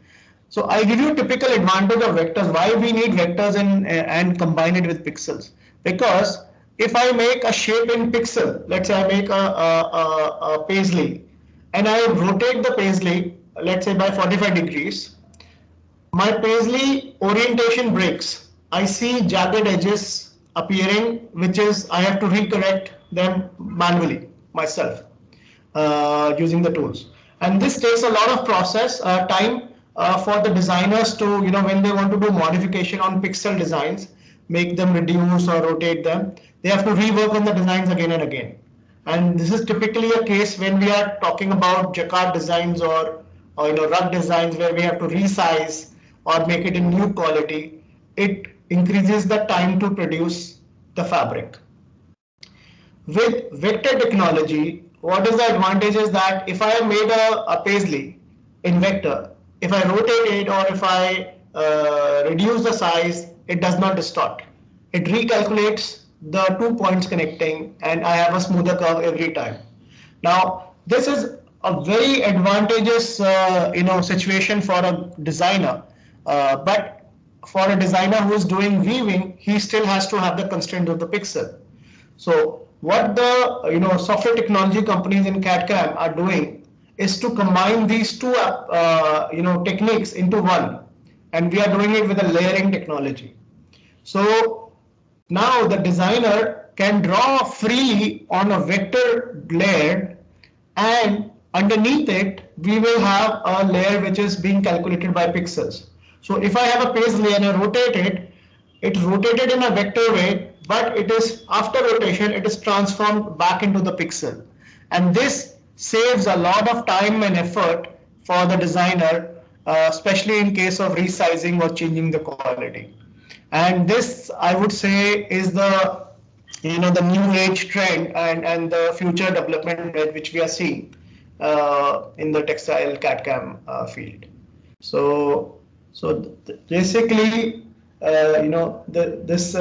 So I give you a typical advantage of vectors, why we need vectors and combine it with pixels. Because if I make a shape in pixel, let's say I make a paisley, and I rotate the paisley, let's say by 45 degrees, my paisley orientation breaks. I see jagged edges appearing, which is I have to recorrect them manually myself using the tools. And this takes a lot of process time for the designers to, when they want to do modification on pixel designs, make them reduce or rotate them, they have to rework on the designs again and again. And this is typically a case when we are talking about jacquard designs or rug designs, where we have to resize or make it in new quality. It increases the time to produce the fabric. With vector technology, what is the advantage is that if I have made a paisley in vector, if I rotate it or if I reduce the size, it does not distort. It recalculates the 2 points connecting, and I have a smoother curve every time. Now, this is a very advantageous situation for a designer, but for a designer who is doing weaving, he still has to have the constraint of the pixel. So what the software technology companies in CAD/CAM are doing is to combine these two techniques into one, and we are doing it with a layering technology. So now the designer can draw freely on a vector layer, and underneath it we will have a layer which is being calculated by pixels. So if I have a paisley and I rotate it, it's rotated in a vector way, but it is, after rotation, it is transformed back into the pixel. And this saves a lot of time and effort for the designer, especially in case of resizing or changing the quality. And this, I would say, is the the new age trend and the future development which we are seeing in the textile CAD/CAM field. So basically, this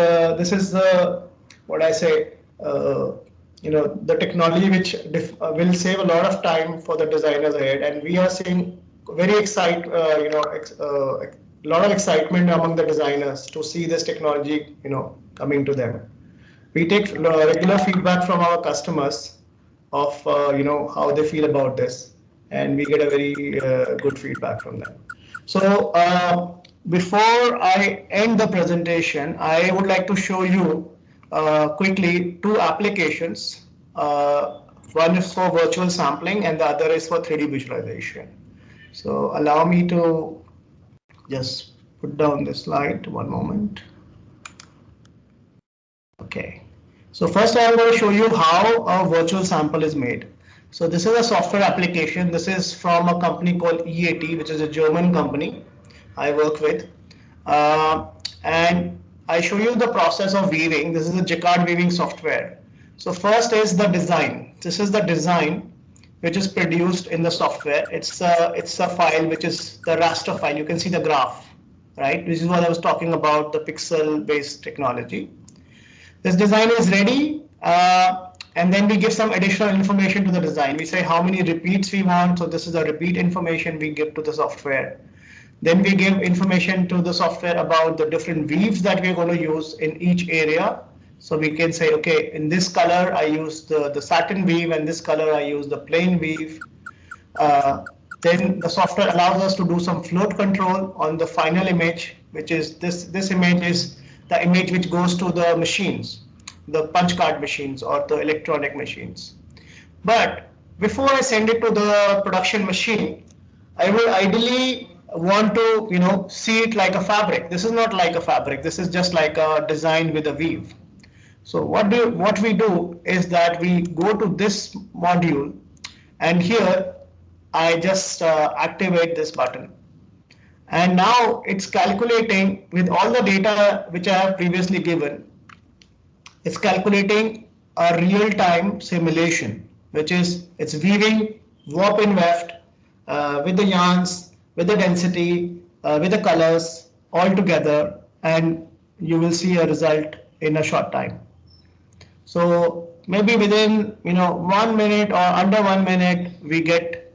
is the, what I say, the technology which will save a lot of time for the designers ahead, and we are seeing very lot of excitement among the designers to see this technology coming to them. We take regular feedback from our customers of how they feel about this, and we get a very good feedback from them. So before I end the presentation, I would like to show you quickly two applications. One is for virtual sampling and the other is for 3D visualization. So allow me to just put down this slide, one moment. Okay, so first I'm going to show you how a virtual sample is made. So this is a software application. This is from a company called EAT, which is a German company I work with. And I show you the process of weaving. This is a Jacquard weaving software. So first is the design. This is the design which is produced in the software. It's a file which is the raster file. You can see the graph, right? This is what I was talking about, the pixel-based technology. This design is ready, and then we give some additional information to the design. We say how many repeats we want. So this is the repeat information we give to the software. Then we give information to the software about the different weaves that we're going to use in each area. So we can say, okay, in this color I use the satin weave, and this color I use the plain weave. Then the software allows us to do some float control on the final image, which is this image is the image which goes to the machines, the punch card machines or the electronic machines. But before I send it to the production machine, I will ideally want to, see it like a fabric. This is not like a fabric. This is just like a design with a weave. So what we do is that we go to this module, and here I just activate this button. And now it's calculating with all the data which I have previously given. It's calculating a real-time simulation, which is it's weaving warp and weft with the yarns, with the density, with the colors all together, and you will see a result in a short time. So maybe within 1 minute or under 1 minute, we get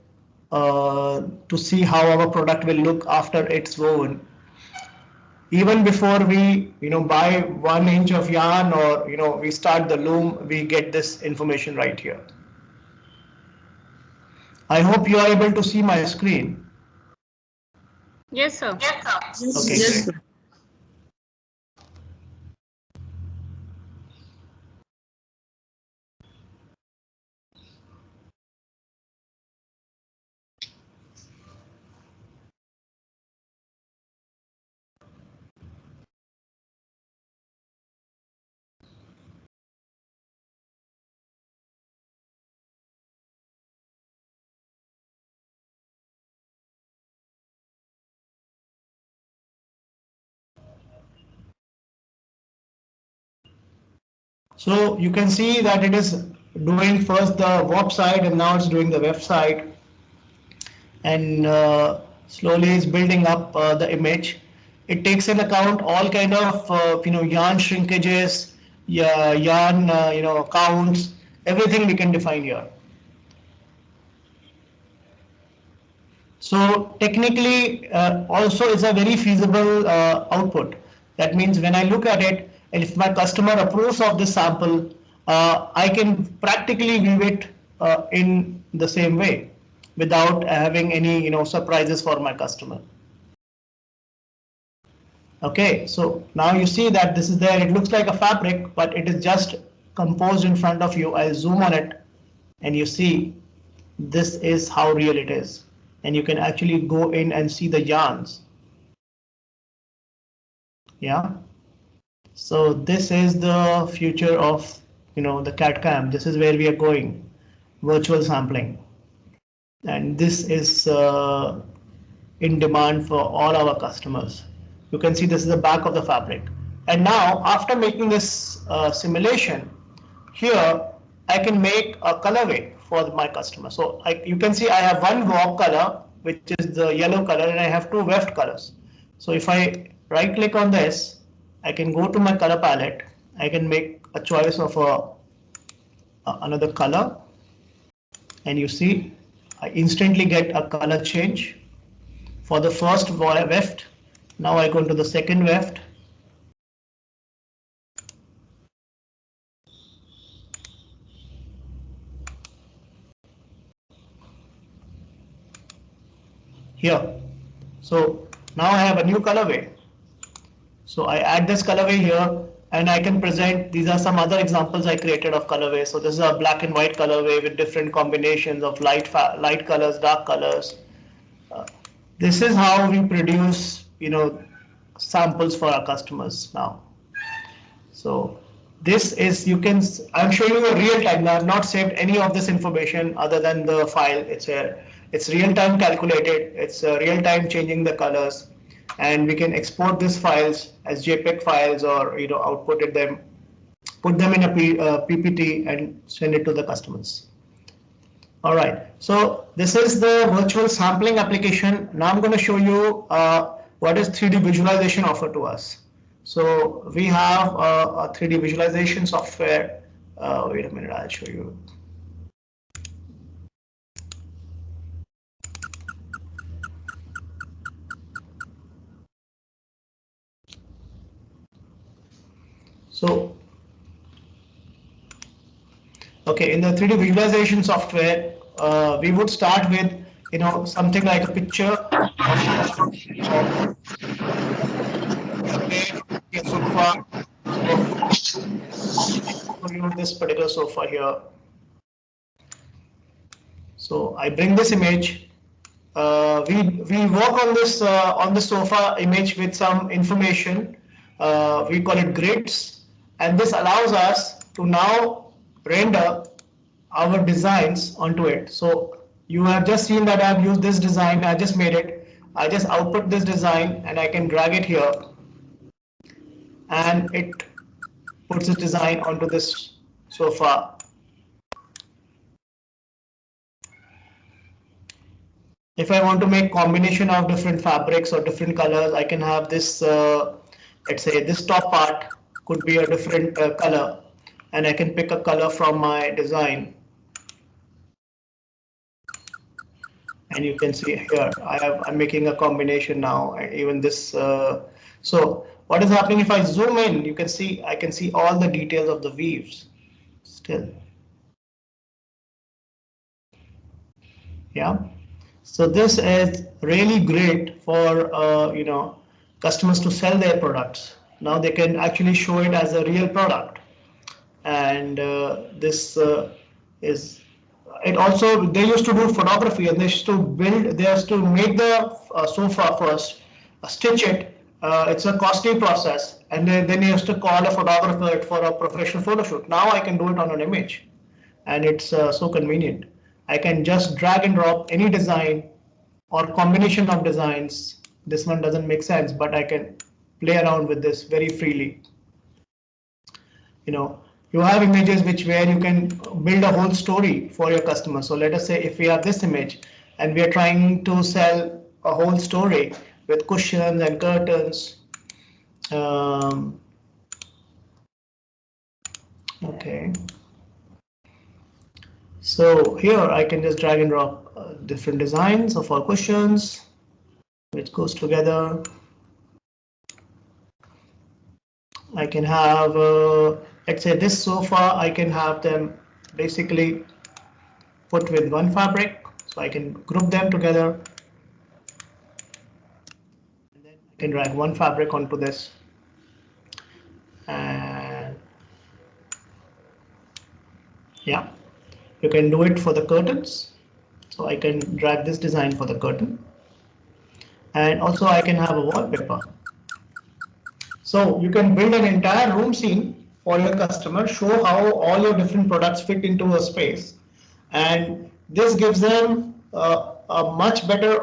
to see how our product will look after it's woven. Even before we buy 1 inch of yarn, or we start the loom, we get this information right here. I hope you are able to see my screen. Yes, sir. Okay, Yes, great. So you can see that it is doing first the warp side, and now it's doing the weft side, and slowly is building up the image. It takes in account all kind of yarn shrinkages, yarn counts, everything we can define here. So technically also is a very feasible output. That means when I look at it, and if my customer approves of this sample, I can practically weave it in the same way without having any surprises for my customer. Okay, so now you see that this is there. It looks like a fabric, but it is just composed in front of you. I'll zoom on it, and you see this is how real it is. And you can actually go in and see the yarns. Yeah. So this is the future of the CAD/CAM. This is where we are going, virtual sampling. And this is in demand for all our customers. You can see this is the back of the fabric. And now after making this simulation, here I can make a colorway for my customer. So you can see I have one warp color, which is the yellow color, and I have two weft colors. So if I right click on this, I can go to my color palette. I can make a choice of another color, and you see I instantly get a color change for the first weft. Now I go into the second weft. Here. So now I have a new colorway. So I add this colorway here, and I can present, these are some other examples I created of colorway. So this is a black and white colorway with different combinations of light colors, dark colors. This is how we produce, samples for our customers now. So this is, I'm showing you a real time. Now I've not saved any of this information other than the file. It's real time calculated. It's real time changing the colors, and we can export these files as JPEG files, or output them, put them in a PPT and send it to the customers. All right, so this is the virtual sampling application. Now I'm going to show you what is 3D visualization offer to us. So we have a 3D visualization software. Wait a minute, I'll show you. So, okay, in the 3D visualization software, we would start with, something like a picture of a sofa. This particular sofa here. So I bring this image. We work on this on the sofa image with some information. We call it grids, and this allows us to now render our designs onto it. So you have just seen that I've used this design. I just made it. I just output this design and I can drag it here, and it puts this design onto this sofa. If I want to make combination of different fabrics or different colors, I can have this, let's say this top part could be a different color, and I can pick a color from my design. And you can see here, I'm making a combination now, even this. So what is happening if I zoom in, you can see, I can see all the details of the weaves still. Yeah. So this is really great for customers to sell their products. Now they can actually show it as a real product, and this is it. Also, they used to do photography, and they used to make the sofa first, stitch it. It's a costly process, and then they used to call a photographer for a professional photo shoot. Now I can do it on an image, and it's so convenient. I can just drag and drop any design or combination of designs. This one doesn't make sense, but I can play around with this very freely. You have images where you can build a whole story for your customer. So let us say if we have this image and we are trying to sell a whole story with cushions and curtains. Okay. So here I can just drag and drop different designs of our cushions, which goes together. I can have, let's say this sofa, I can have them basically put with one fabric. So I can group them together. And then I can drag one fabric onto this. And yeah, you can do it for the curtains. So I can drag this design for the curtain. And also I can have a wallpaper. So you can build an entire room scene for your customer, show how all your different products fit into a space. And this gives them a much better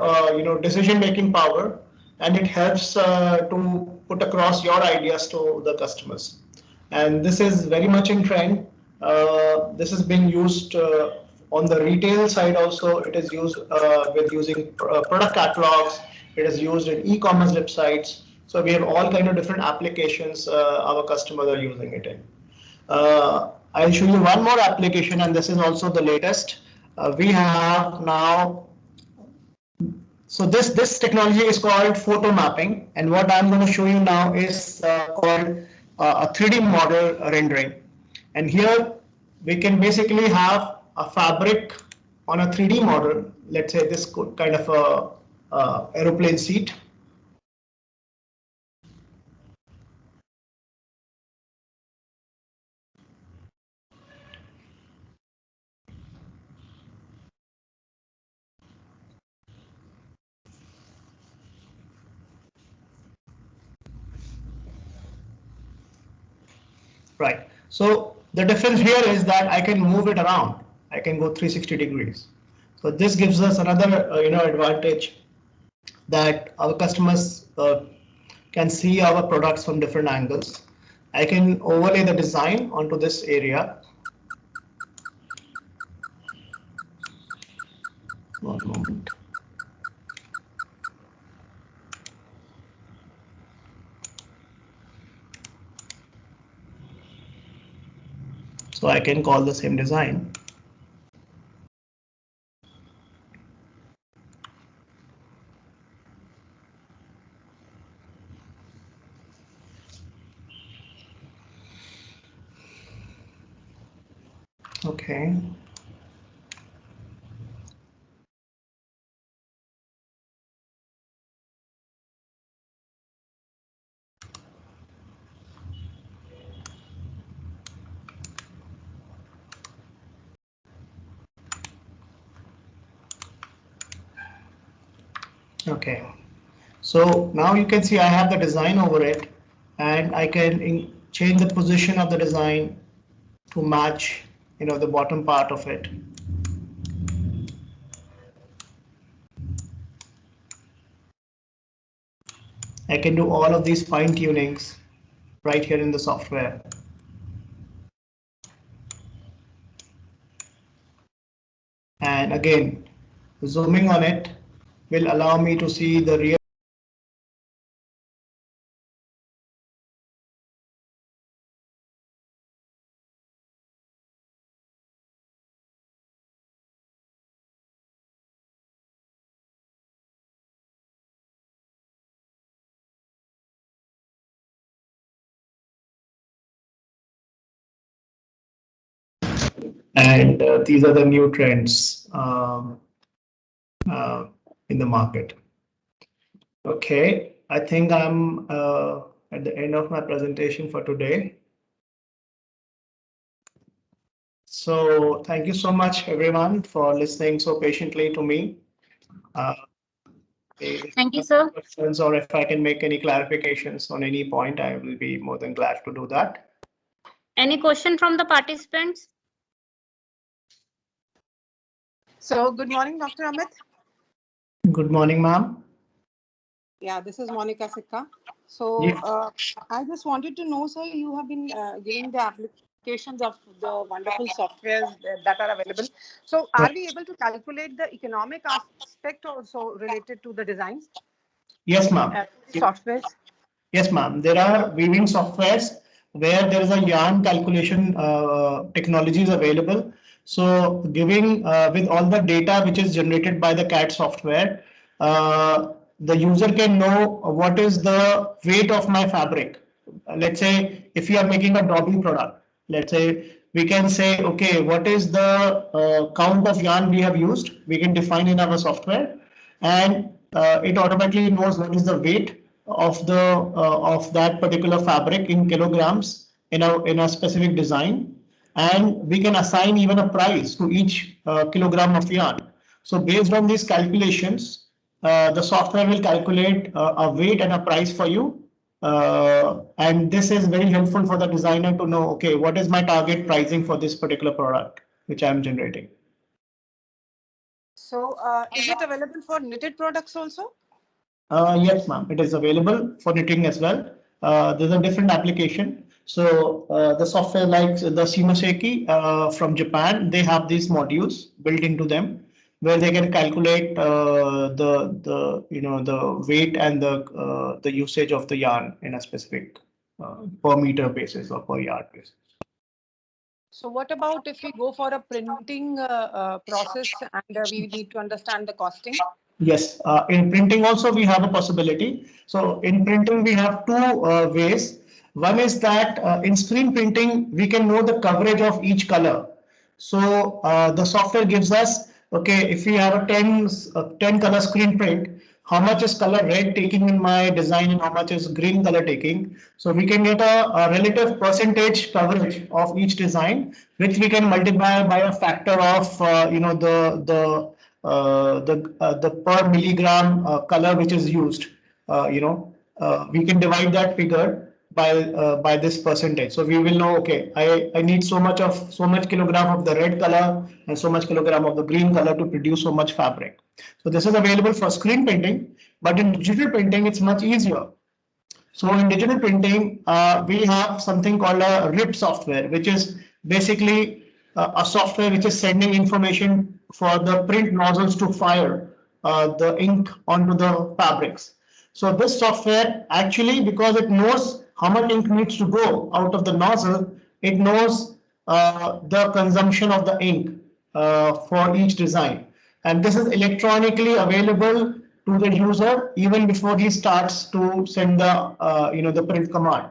decision-making power, and it helps to put across your ideas to the customers. And this is very much in trend. This is being used on the retail side also. It is used with using product catalogs. It is used in e-commerce websites. So we have all kind of different applications our customers are using it in. I'll show you one more application, and this is also the latest. We have now, so this technology is called photo mapping, and what I'm going to show you now is called a 3D model rendering. And here we can basically have a fabric on a 3D model. Let's say this kind of a aeroplane seat. Right. So the difference here is that I can move it around. I can go 360 degrees. So this gives us another advantage that our customers can see our products from different angles. I can overlay the design onto this area. One moment. So I can call the same design. Okay. Okay. So now you can see I have the design over it, and I can change the position of the design to match, the bottom part of it. I can do all of these fine tunings right here in the software. And again, zooming on it will allow me to see the real. And these are the new trends in the market. Okay, I think I'm at the end of my presentation for today. So thank you so much, everyone, for listening so patiently to me. Thank you, sir. Questions, or if I can make any clarifications on any point, I will be more than glad to do that. Any question from the participants? So good morning, Dr. Amit. Good morning, ma'am. Yeah, this is Monica Sikka. So Yes. I just wanted to know, sir, you have been giving the applications of the wonderful softwares that are available. So are we able to calculate the economic aspect also related to the designs? Yes, ma'am. Softwares? Yes, ma'am. There are weaving softwares where there is a yarn calculation technologies available. So giving with all the data which is generated by the CAD software, the user can know what is the weight of my fabric. Let's say if you are making a Dobby product, let's say we can say, okay, what is the count of yarn we have used? We can define in our software, and it automatically knows what is the weight of that particular fabric in kilograms in a specific design, and we can assign even a price to each kilogram of yarn. So based on these calculations, the software will calculate a weight and a price for you. And this is very helpful for the designer to know, okay, what is my target pricing for this particular product which I'm generating. So is it available for knitted products also? Yes, ma'am. It is available for knitting as well. There's a different application. So the software like the Shimoseki from Japan, they have these modules built into them where they can calculate the weight and the usage of the yarn in a specific per meter basis or per yard basis. So what about if we go for a printing process and we need to understand the costing? Yes, in printing also we have a possibility. So in printing we have two ways. One is that in screen printing we can know the coverage of each color. So the software gives us, okay, if we have a 10 color screen print, how much is color red taking in my design and how much is green color taking. So we can get a relative percentage coverage of each design, which we can multiply by a factor of the per milligram color which is used. We can divide that figure by this percentage. So we will know, okay, I need so much kilogram of the red color and so much kilogram of the green color to produce so much fabric. So this is available for screen printing, but in digital printing, it's much easier. So in digital printing, we have something called a RIP software, which is basically a software which is sending information for the print nozzles to fire the ink onto the fabrics. So this software actually, because it knows how much ink needs to go out of the nozzle, it knows the consumption of the ink for each design. And this is electronically available to the user even before he starts to send the the print command.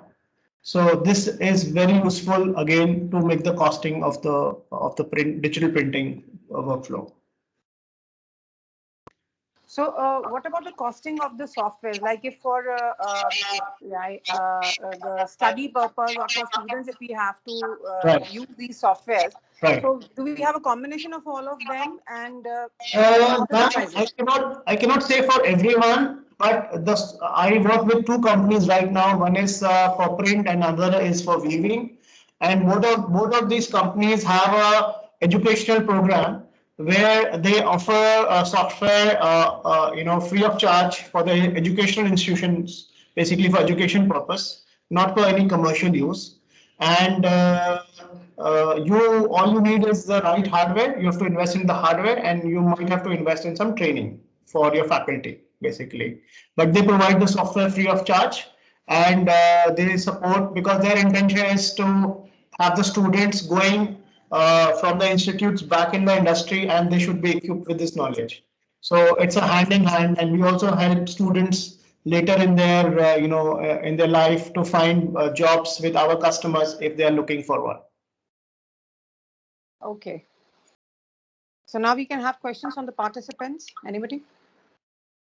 So this is very useful again to make the costing of the digital printing workflow. So, what about the costing of the software? Like, if for the study purpose or for students, if we have to Right. use these softwares, Right. so do we have a combination of all of them? And how is the pricing? I cannot say for everyone, but I work with two companies right now. One is for print and another is for weaving. And both of these companies have a educational program where they offer software, free of charge for the educational institutions, basically for education purpose, not for any commercial use. And all you need is the right hardware. You have to invest in the hardware, and you might have to invest in some training for your faculty, basically. But they provide the software free of charge, and they support, because their intention is to have the students going from the institutes back in the industry, and they should be equipped with this knowledge. So it's a hand in hand, and we also help students later in their in their life to find jobs with our customers if they are looking for one. Okay. So now we can have questions from the participants. Anybody?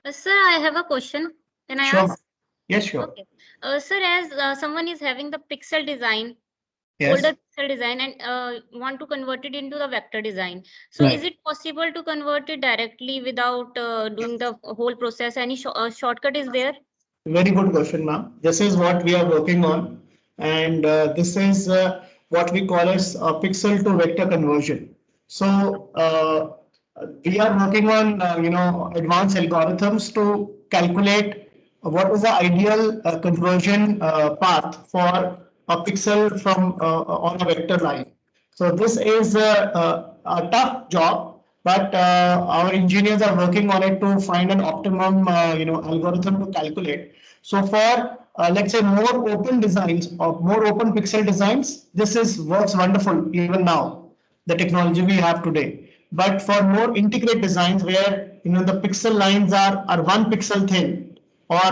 Sir, I have a question. Can I Sure. ask? Yes, sure. Okay. Sir, as someone is having the pixel design, Yes. older pixel design, and want to convert it into the vector design. So is it possible to convert it directly without doing the whole process? Any shortcut is there? Very good question, ma'am. This is what we are working on, and this is what we call as pixel to vector conversion. So we are working on advanced algorithms to calculate what is the ideal conversion path for a pixel from on a vector line. So this is a tough job, but our engineers are working on it to find an optimum, algorithm to calculate. So for let's say more open designs or more open pixel designs, this is works wonderful even now, the technology we have today. But for more integrated designs where the pixel lines are 1 pixel thin, or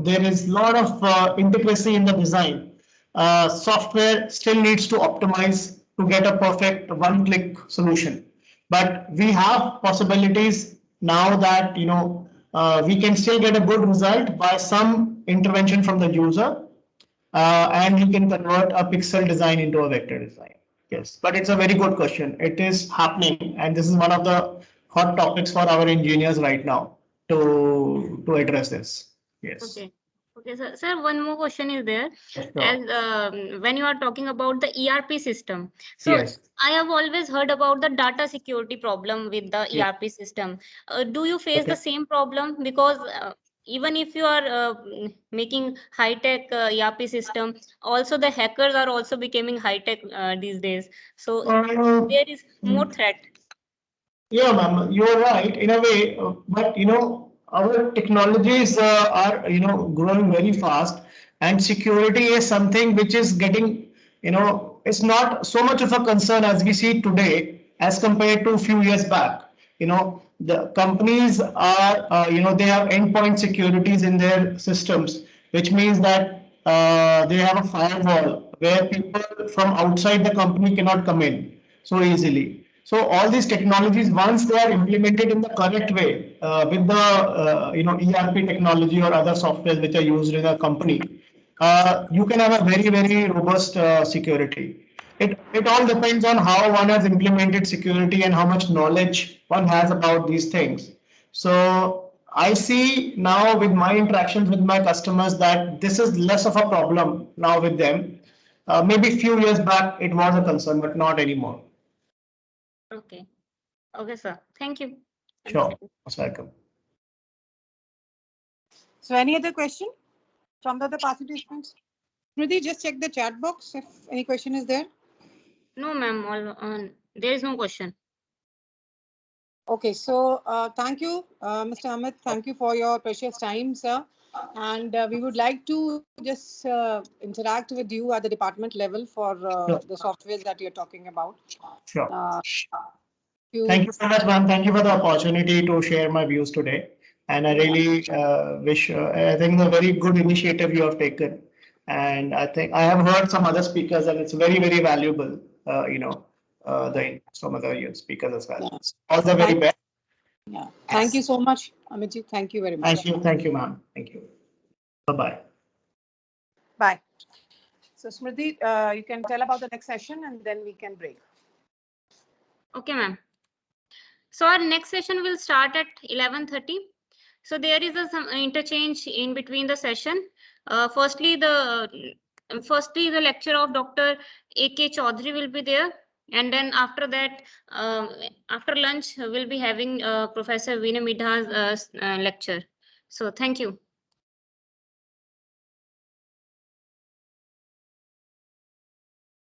there is a lot of intricacy in the design, software still needs to optimize to get a perfect one-click solution. But we have possibilities now that we can still get a good result by some intervention from the user, and you can convert a pixel design into a vector design. Yes, but it's a very good question. It is happening, and this is one of the hot topics for our engineers right now to address this. Yes. Okay. Okay, sir. Sir, one more question is there. Sure. As when you are talking about the ERP system, so Yes. I have always heard about the data security problem with the Yeah. ERP system. Do you face Okay. the same problem? Because even if you are making high-tech ERP system, also the hackers are also becoming high-tech these days. So there is more threat. Yeah, ma'am, you're right in a way, but our technologies are growing very fast, and security is something which is getting it's not so much of a concern as we see today as compared to a few years back. The companies are they have endpoint securities in their systems, which means that they have a firewall where people from outside the company cannot come in so easily. So all these technologies, once they are implemented in the correct way, with the ERP technology or other software which are used in a company, you can have a very robust security. It all depends on how one has implemented security and how much knowledge one has about these things. So I see now with my interactions with my customers that this is less of a problem now with them. Maybe a few years back it was a concern, but not anymore. Okay. Okay, sir. Thank you. Sure. Most welcome. So any other question from the other participants? Smriti, just check the chat box if any question is there. No, ma'am. There is no question. Okay, so thank you, Mr. Amit. Thank you for your precious time, sir. And we would like to just interact with you at the department level for the softwares that you're talking about. Sure. Thank you so much, ma'am. Thank you for the opportunity to share my views today. And I really wish, I think it's a very good initiative you have taken. And I think I have heard some other speakers and it's very, very valuable, some other speakers as well. Yeah. All the very best. Yeah. Thank you so much, Amitji. Thank you very much. Thank you, ma'am. Thank you. Bye-bye. Bye. So Smriti, you can tell about the next session and then we can break. Okay, ma'am. So our next session will start at 11:30. So there is some interchange in between the session. Firstly, the lecture of Dr. A.K. Chaudhary will be there. And then after that, after lunch, we'll be having Professor Veena Midha's lecture. So thank you.